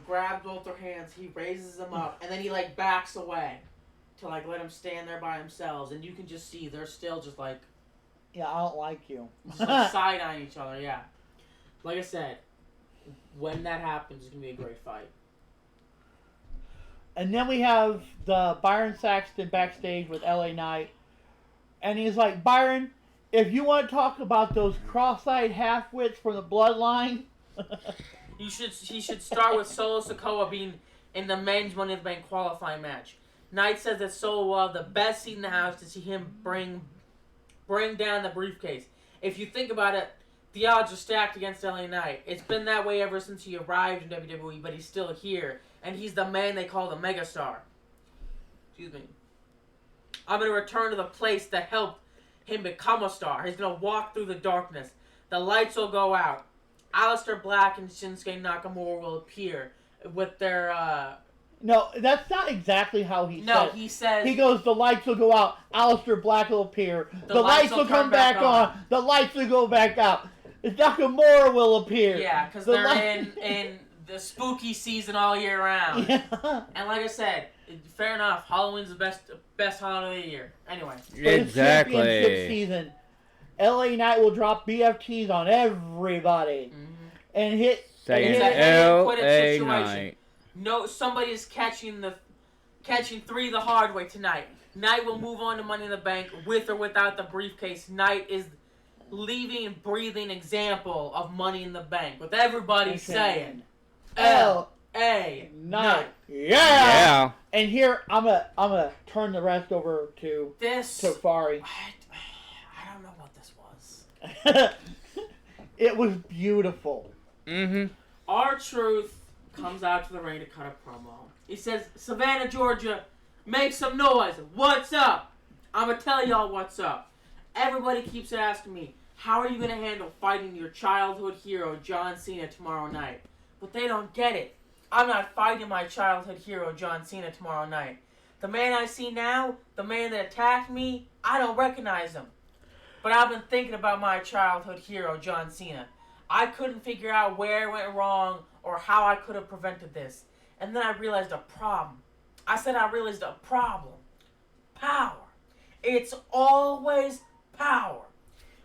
grabs both their hands. He raises them up, and then he backs away to let them stand there by themselves. And you can just see they're still just like, yeah, I don't like you. Just side-eyeing each other, yeah. Like I said, when that happens, it's going to be a great fight. And then we have the Byron Saxton backstage with LA Knight. And he's like, Byron, if you want to talk about those cross-eyed half-wits from the bloodline... He should start with Solo Sikoa being in the men's Money in the Bank qualifying match. Knight says that Solo will have the best seat in the house to see him bring down the briefcase. If you think about it, the odds are stacked against LA Knight. It's been that way ever since he arrived in WWE, but he's still here. And he's the man they call the megastar. Excuse me. I'm going to return to the place that helped him become a star. He's going to walk through the darkness. The lights will go out. Aleister Black and Shinsuke Nakamura will appear with their... No, that's not exactly how he said it. No, he says... He goes, the lights will go out, Aleister Black will appear, the lights will come back on, the lights will go back out, Nakamura will appear. Yeah, because they're the spooky season all year round. Yeah. And like I said, fair enough. Halloween's the best holiday of the year. Anyway. Exactly. Championship season. LA Knight will drop BFTs on everybody and hit. Saying LA Knight. No, somebody is catching 3 the hard way tonight. Knight will move on to Money in the Bank with or without the briefcase. Knight is leaving and breathing example of Money in the Bank with everybody saying L.A. Knight. Yeah. And here I'm gonna turn the rest over to Safari. I don't know what this was. It was beautiful. R-Truth comes out to the ring to cut a promo. He says, Savannah, Georgia, make some noise. What's up? I'm going to tell y'all what's up. Everybody keeps asking me, how are you going to handle fighting your childhood hero, John Cena, tomorrow night? But they don't get it. I'm not fighting my childhood hero, John Cena, tomorrow night. The man I see now, the man that attacked me, I don't recognize him. But I've been thinking about my childhood hero, John Cena. I couldn't figure out where it went wrong or how I could have prevented this. And then I realized a problem. I realized a problem. Power. It's always power.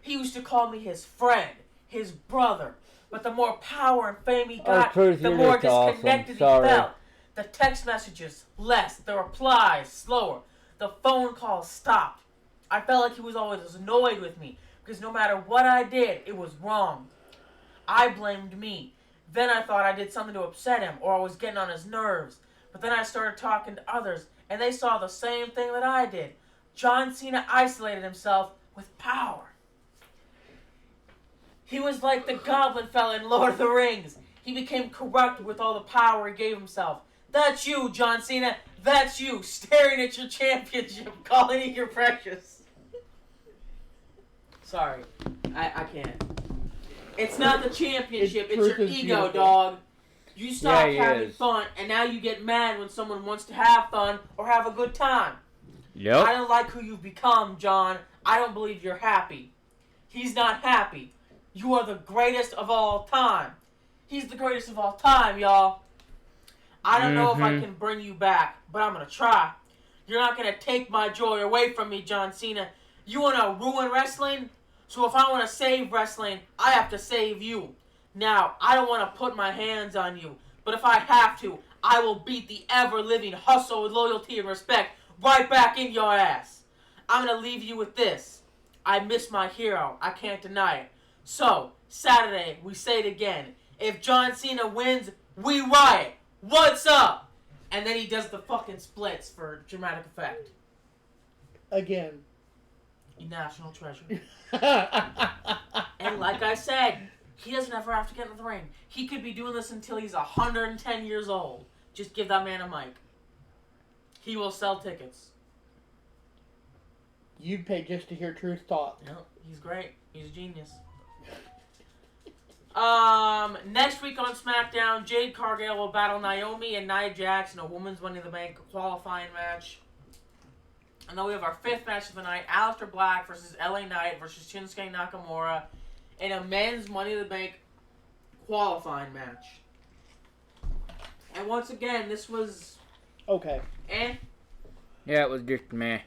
He used to call me his friend, his brother. But the more power and fame he got, the more disconnected he felt. The text messages, less. The replies, slower. The phone calls stopped. I felt like he was always annoyed with me. Because no matter what I did, it was wrong. I blamed me. Then I thought I did something to upset him, or I was getting on his nerves. But then I started talking to others, and they saw the same thing that I did. John Cena isolated himself with power. He was like the goblin fella in Lord of the Rings. He became corrupt with all the power he gave himself. That's you, John Cena. That's you, staring at your championship, calling it your precious. Sorry, I can't. It's not the championship, it's your ego, beautiful. Dog. You stop having fun, and now you get mad when someone wants to have fun or have a good time. Yep. I don't like who you've become, John. I don't believe you're happy. He's not happy. You are the greatest of all time. He's the greatest of all time, y'all. I don't know if I can bring you back, but I'm going to try. You're not going to take my joy away from me, John Cena. You want to ruin wrestling? So if I want to save wrestling, I have to save you. Now, I don't want to put my hands on you, but if I have to, I will beat the ever-living hustle with loyalty and respect right back in your ass. I'm going to leave you with this. I miss my hero. I can't deny it. So, Saturday, we say it again. If John Cena wins, we riot. What's up? And then he does the fucking splits for dramatic effect. Again. National treasure. And like I said, he doesn't ever have to get in the ring. He could be doing this until he's 110 years old. Just give that man a mic. He will sell tickets. You'd pay just to hear Truth talk. No, he's great. He's a genius. Next week on Smackdown, Jade Cargill will battle Naomi and Nia Jax in a Women's Money in the Bank qualifying match. And then we have our 5th match of the night, Aleister Black versus LA Knight versus Shinsuke Nakamura in a men's Money in the Bank qualifying match. And once again, this was... okay. Yeah, it was just meh.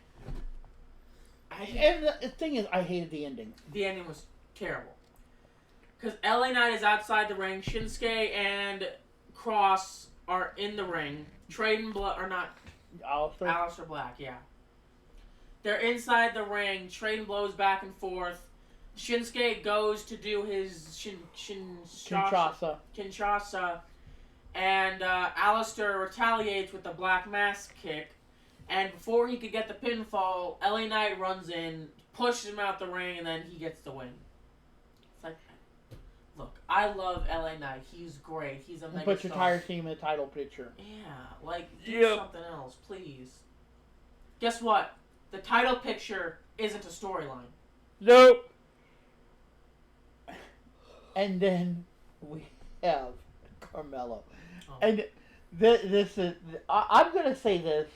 And the thing is, I hated the ending. The ending was terrible. Because LA Knight is outside the ring, Shinsuke and Cross are in the ring. Trading blood, or not... Aleister Black, yeah. They're inside the ring, trading blows back and forth. Shinsuke goes to do his Kinshasa. And Aleister retaliates with the Black Mask kick. And before he could get the pinfall, LA Knight runs in, pushes him out the ring, and then he gets the win. It's like, look, I love LA Knight. He's great. He's a mega put your entire team in a title picture. Yeah, like, do something else, please. Guess what? The title picture isn't a storyline. Nope. And then we have Carmelo. Oh. And this is... I'm going to say this.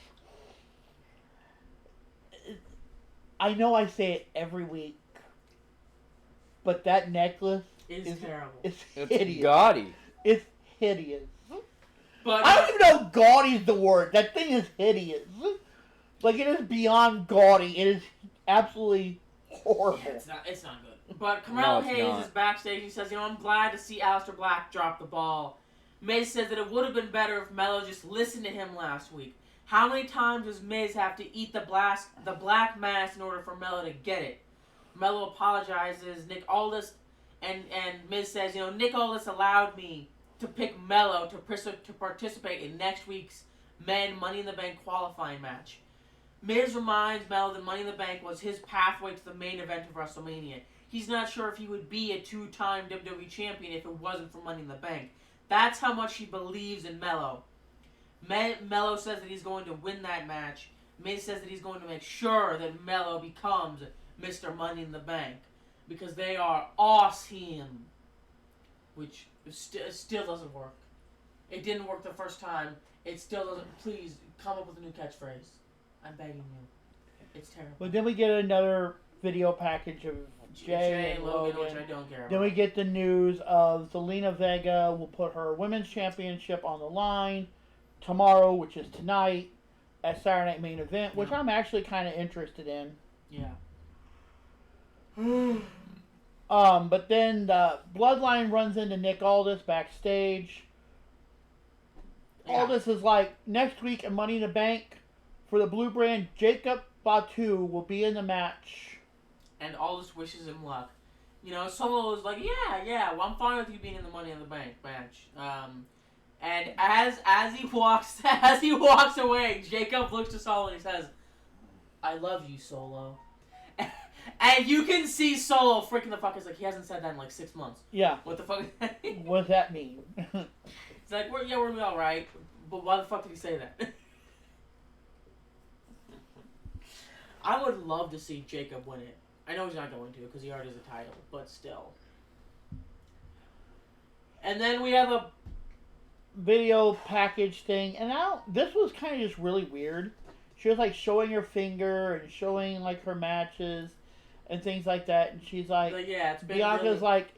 I know I say it every week, but that necklace is terrible. It's hideous. hideous. Gaudy. It's hideous. But I don't even know gaudy is the word. That thing is hideous. Like, it is beyond gaudy. It is absolutely horrible. Yeah, it's not good. But Carmelo Hayes is backstage. He says, I'm glad to see Aleister Black drop the ball. Miz says that it would have been better if Melo just listened to him last week. How many times does Miz have to eat the black mass in order for Melo to get it? Melo apologizes. Nick Aldis and Miz says, Nick Aldis allowed me to pick Melo to participate in next week's Men Money in the Bank qualifying match. Miz reminds Melo that Money in the Bank was his pathway to the main event of WrestleMania. He's not sure if he would be a 2-time WWE champion if it wasn't for Money in the Bank. That's how much he believes in Melo. Melo says that he's going to win that match. Miz says that he's going to make sure that Melo becomes Mr. Money in the Bank. Because they are awesome. Which still doesn't work. It didn't work the first time. It still doesn't. Please, come up with a new catchphrase. I'm begging you. It's terrible. But then we get another video package of Jay and Logan, which I don't care about. Then we get the news of Zelina Vega will put her women's championship on the line tomorrow, which is tonight, at Saturday Night Main Event, which I'm actually kind of interested in. Yeah. But then the Bloodline runs into Nick Aldis backstage. Yeah. Aldis is like, next week in Money in the Bank, for the Blue Brand, Jacob Fatu will be in the match. And Aldis wishes him luck. Solo is like, yeah, well, I'm fine with you being in the Money in the Bank match. And as he walks away, Jacob looks to Solo and he says, I love you, Solo. And you can see Solo freaking the fuck. It's like, he hasn't said that in like 6 months. Yeah. What the fuck? What does that mean? It's like, we're gonna be alright. But why the fuck did he say that? I would love to see Jacob win it. I know he's not going to because he already has a title, but still. And then we have a video package thing, and this was kind of just really weird. She was like showing her finger and showing like her matches and things like that, and she's like, yeah, it's been Bianca's really... like,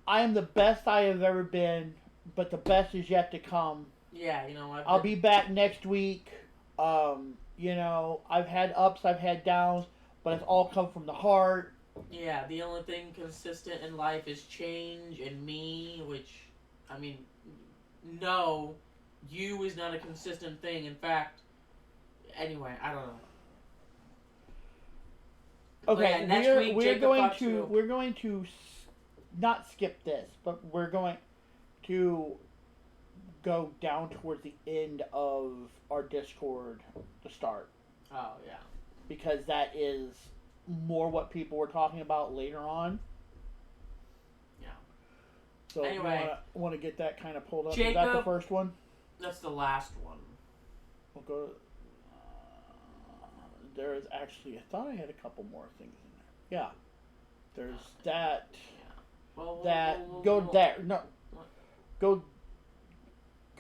I am the best I have ever been, but the best is yet to come. Yeah, I'll be back next week. I've had ups, I've had downs, but it's all come from the heart. Yeah, the only thing consistent in life is change and me, which, no, you is not a consistent thing. In fact, anyway, I don't know. Okay, yeah, we're going to not skip this, but we're going to go down towards the end of our Discord to start. Oh, yeah. Because that is more what people were talking about later on. Yeah. So anyway, if you want to get that kind of pulled up. Jacob, is that the first one? That's the last one. We'll go to... there is actually... I thought I had a couple more things in there. Yeah. There's that... Yeah. Well, go there. No. Go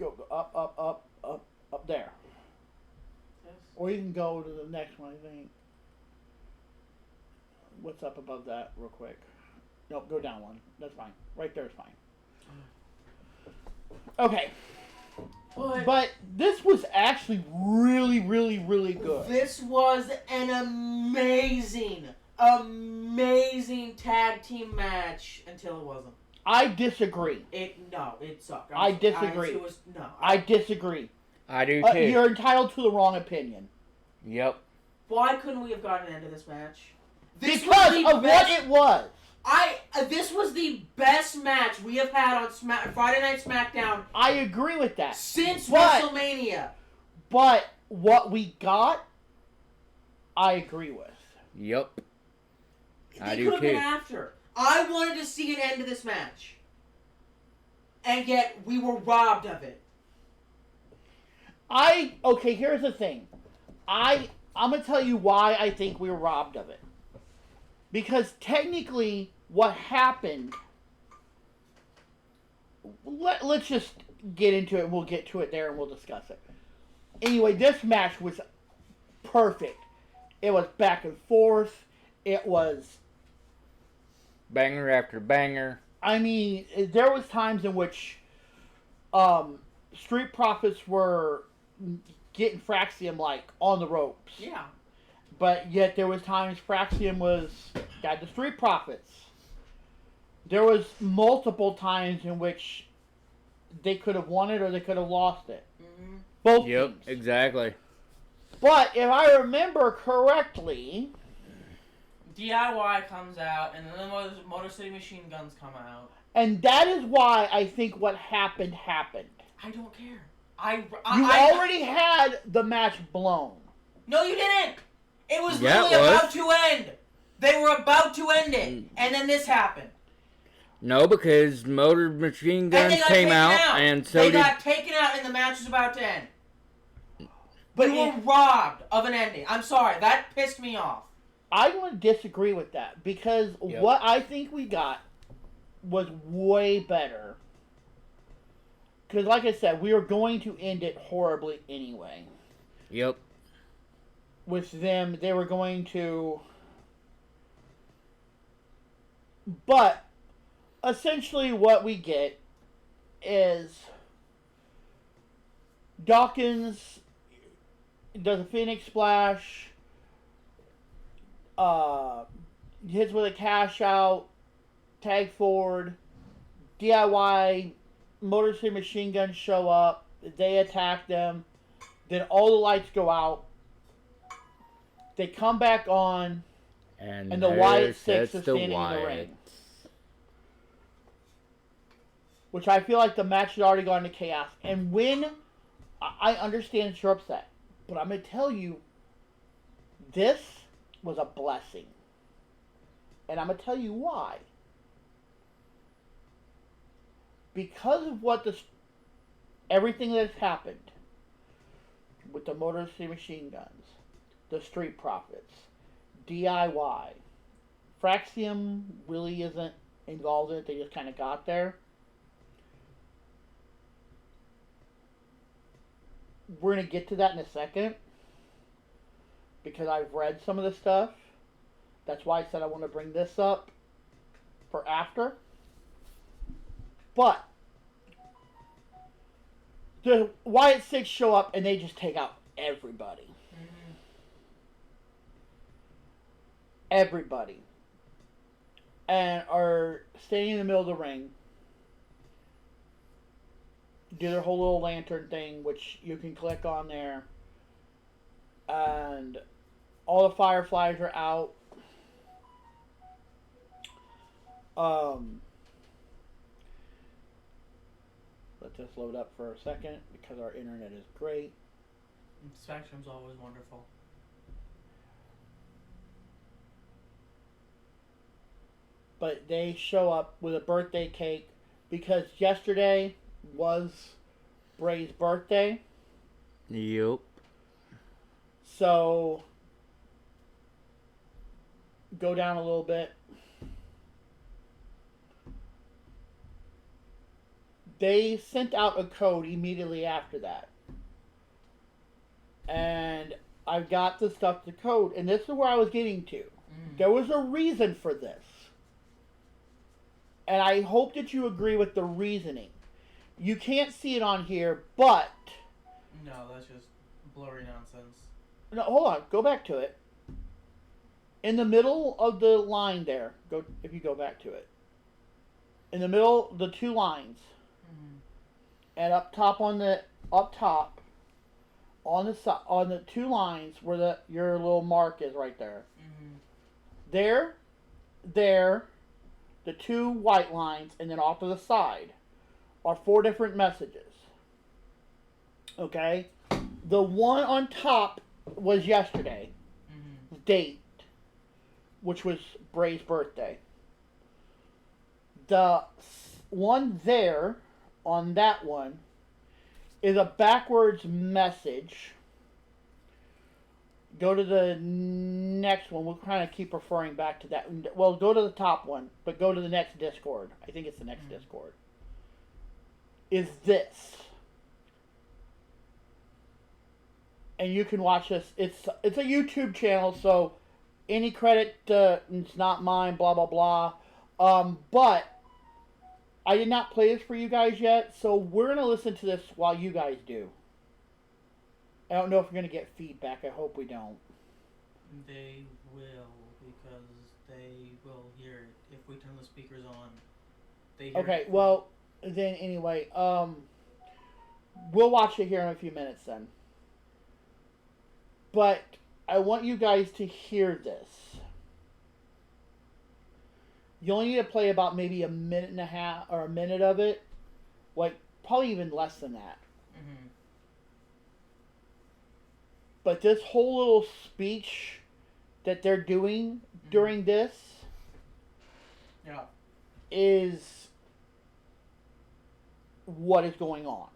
up there. Yes. Or you can go to the next one, I think. What's up above that, real quick? Nope, go down one. That's fine. Right there is fine. Okay. But this was actually really, really, really good. This was an amazing tag team match until it wasn't. I disagree. It sucked. I disagree. I disagree. I do too. You're entitled to the wrong opinion. Yep. Why couldn't we have gotten an end to this match? Because of what it was. This was the best match we have had on Friday Night Smackdown. I agree with that. Since WrestleMania. But what we got, I agree with. Yep. They could have been after. I wanted to see an end to this match. And yet, we were robbed of it. Okay, here's the thing. I'm going to tell you why I think we were robbed of it. Because technically, what happened... Let's just get into it. We'll get to it there and we'll discuss it. Anyway, this match was perfect. It was back and forth. It was... banger after banger. I mean, there was times in which Street Profits were getting Fraxium like on the ropes. Yeah. But yet there was times Fraxium got the Street Profits. There was multiple times in which they could have won it or they could have lost it. Mm-hmm. Both Yep, teams. exactly. But if I remember correctly, DIY comes out, and then the Motor City Machine Guns come out. and that is why I think what happened. I don't care. You already had the match blown. No, you didn't. It was Yeah, literally it was. about to end. They were about to end it, and then this happened. No, because Motor Machine And they Guns got came taken out, and so they did... got taken out, and the match was about to end. But you were robbed of an ending. I'm sorry, that pissed me off. I want to disagree with that because what I think we got was way better. Because, like I said, we were going to end it horribly anyway. Yep. With them, they were going to... But, essentially what we get is Dawkins does a Phoenix Splash, hits with a cash out, tag forward, DIY, Motor City Machine Guns show up, they attack them, then all the lights go out, they come back on, and the Wyatt Six is standing in the ring. Which I feel like the match had already gone to chaos. And when I understand that you're upset, but I'm going to tell you, this was a blessing. And I'm going to tell you why. Because of everything that has happened with the Motor City Machine Guns, the Street Profits, DIY, Fraxium really isn't involved in it. They just kind of got there. We're going to get to that in a second because I've read some of the stuff. That's why I said I want to bring this up for after. But the Wyatt Six show up and they just take out everybody. Mm-hmm. Everybody. And are standing in the middle of the ring. Do their whole little lantern thing, which you can click on there. And all the Fireflies are out. Let this load up for a second because our internet is great. Spectrum's always wonderful. But they show up with a birthday cake because yesterday was Bray's birthday. Yep. So, go down a little bit. They sent out a code immediately after that. And I've got the stuff to code, and this is where I was getting to. There was a reason for this. And I hope that you agree with the reasoning. You can't see it on here, but... No, that's just blurry nonsense. No, hold on. Go back to it. In the middle of the line there, if you go back to it. In the middle, the two lines. Mm-hmm. And up top on the two lines where your little mark is right there. Mm-hmm. There, the two white lines, and then off to the side are 4 different messages. Okay? The one on top was yesterday. Mm-hmm. Date, which was Bray's birthday. The one there, on that one, is a backwards message. Go to the next one. We'll kind of keep referring back to that. Well, go to the top one, but go to the next Discord. I think it's the next Discord. Is this. And you can watch this. It's a YouTube channel, so any credit, it's not mine, blah, blah, blah. But I did not play this for you guys yet, so we're going to listen to this while you guys do. I don't know if we're going to get feedback. I hope we don't. They will, because they will hear it. If we turn the speakers on, they hear Okay, it. well, then anyway, we'll watch it here in a few minutes then. But I want you guys to hear this. You only need to play about maybe a minute and a half or a minute of it. Like, probably even less than that. Mm-hmm. But this whole little speech that they're doing during this is what is going on.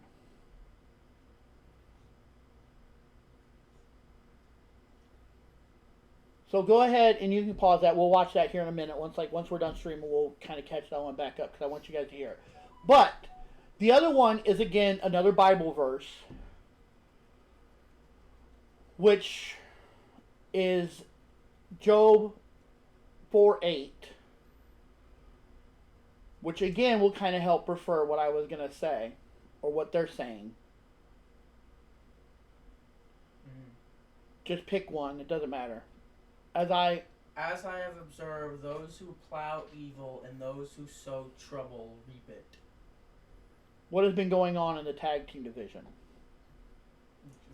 So go ahead and you can pause that. We'll watch that here in a minute. Once we're done streaming, we'll kind of catch that one back up because I want you guys to hear it. But the other one is again another Bible verse, which is Job 4:8, which again will kind of help refer what I was gonna say or what they're saying. Just pick one. It doesn't matter. As I have observed, those who plow evil and those who sow trouble reap it. What has been going on in the tag team division?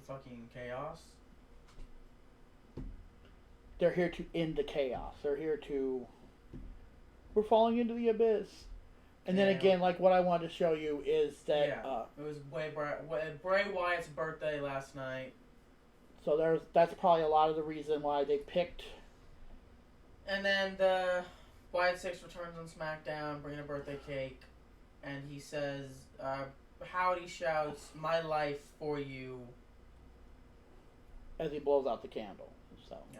Fucking chaos. They're here to end the chaos. They're here to... We're falling into the abyss. And then again, like what I wanted to show you is that... it was Bray Wyatt's birthday last night. So that's probably a lot of the reason why they picked... And then the Wyatt 6 returns on Smackdown, bringing a birthday cake. And he says, Howdy shouts, my life for you. As he blows out the candle. So yeah.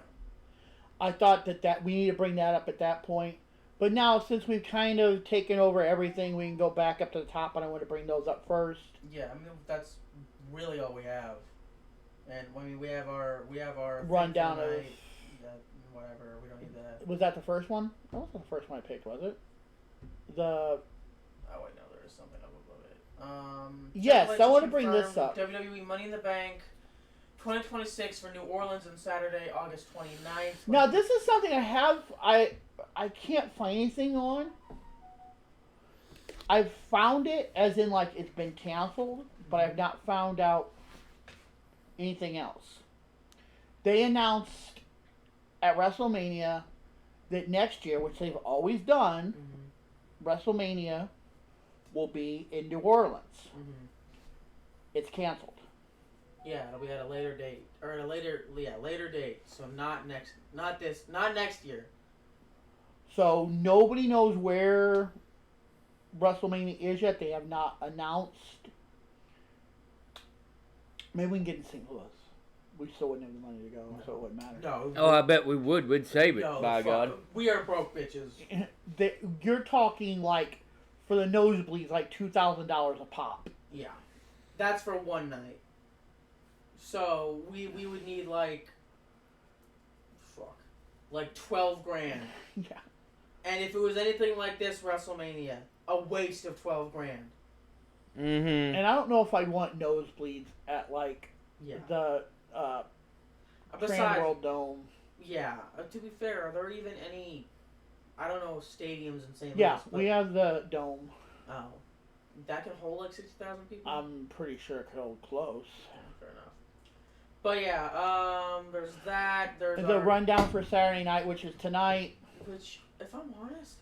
I thought that we need to bring that up at that point. But now, since we've kind of taken over everything, we can go back up to the top, and I want to bring those up first. Yeah, I mean, that's really all we have. And, I mean, we have our rundown of... whatever, we don't need that. Was that the first one? That wasn't the first one I picked, was it? Oh, wait, no, there is something up above it. Yes, I want to bring this up. WWE Money in the Bank 2026 for New Orleans on Saturday, August 29th. Now, this is something I can't find anything on. I've found it as in, like, it's been canceled, but I've not found out anything else. They announced at WrestleMania that next year, which they've always done, WrestleMania will be in New Orleans. It's canceled. Yeah, it'll be at a later date, or at a later date. So not next year. So nobody knows where WrestleMania is yet. They have not announced. Maybe we can get in St. Louis. We still wouldn't have the money to go, so it wouldn't matter. No. Oh, I bet we would. We'd save it, by God. We are broke bitches. You're talking like, for the nosebleeds, like $2,000 a pop. Yeah. That's for one night. So, we would need like 12 grand. Yeah. And if it was anything like this WrestleMania, a waste of 12 grand. Mm-hmm. And I don't know if I'd want nosebleeds at like the Trans World Dome. Yeah. To be fair, are there even any, I don't know, stadiums in St. Louis? Yeah, we have the Dome. Oh. That can hold like 60,000 people? I'm pretty sure it could hold close. Fair enough. But yeah, there's that. There's the rundown for Saturday night, which is tonight. Which, if I'm honest,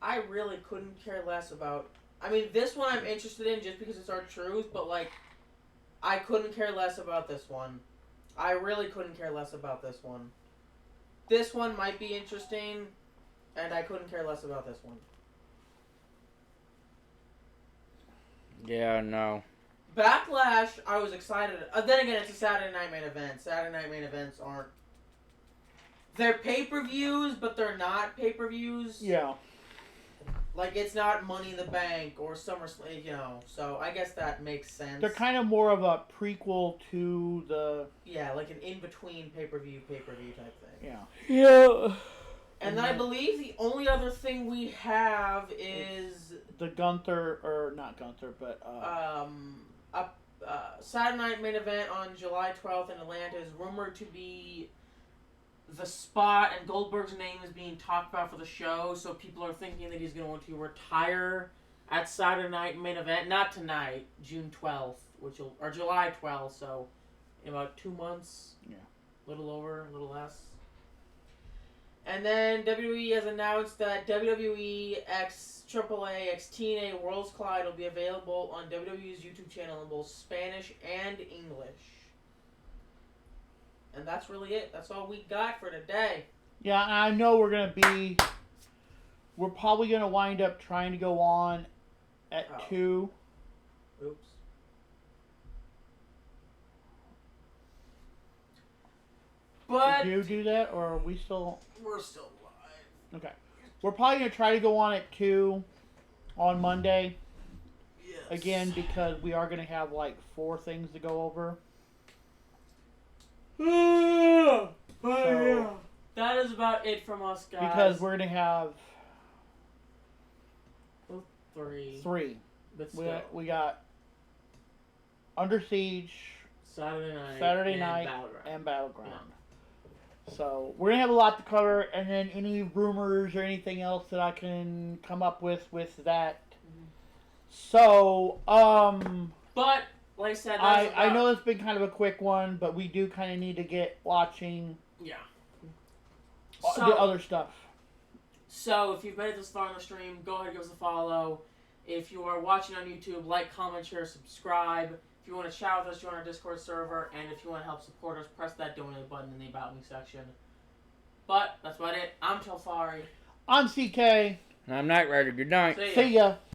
I really couldn't care less about. I mean, this one I'm interested in just because it's our truth, but like, I couldn't care less about this one. I really couldn't care less about this one. This one might be interesting, and I couldn't care less about this one. Yeah, no. Backlash, I was excited. Then again, it's a Saturday night main event. Saturday night main events aren't. They're pay-per-views, but they're not pay-per-views. Yeah. Like, it's not Money in the Bank or SummerSlam, you know. So, I guess that makes sense. They're kind of more of a prequel to the... Yeah, like an in-between pay-per-view type thing. Yeah. Yeah. And I believe the only other thing we have is the Gunther, or not Gunther, but Saturday night main event on July 12th in Atlanta is rumored to be the spot, and Goldberg's name is being talked about for the show, so people are thinking that he's going to want to retire at Saturday night main event. Not tonight, June 12th, or July 12th, so in about 2 months. Yeah. A little over, a little less. And then WWE has announced that WWE x AAA x TNA Worlds Collide will be available on WWE's YouTube channel in both Spanish and English. And that's really it. That's all we got for today. Yeah, I know we're probably going to wind up trying to go on at 2. Oops. But did you do that, or are we still... We're still live. Okay. We're probably going to try to go on at 2 on Monday. Yes. Again, because we are going to have like 4 things to go over. Yeah. That is about it from us, guys. Because we're going to have... 3. But still. We got Under Siege, Saturday night, and Battleground. Yeah. So we're gonna have a lot to cover, and then any rumors or anything else that I can come up with that. Mm-hmm. So, but like I said, I know it's been kind of a quick one, but we do kind of need to get watching. Yeah. The other stuff. So if you've made it this far on the stream, go ahead and give us a follow. If you are watching on YouTube, like, comment, share, subscribe. If you want to chat with us, join our Discord server. And if you want to help support us, press that donate button in the About Me section. But that's about it. I'm Telfari. I'm CK. And I'm Knight Rider. Good night. See ya.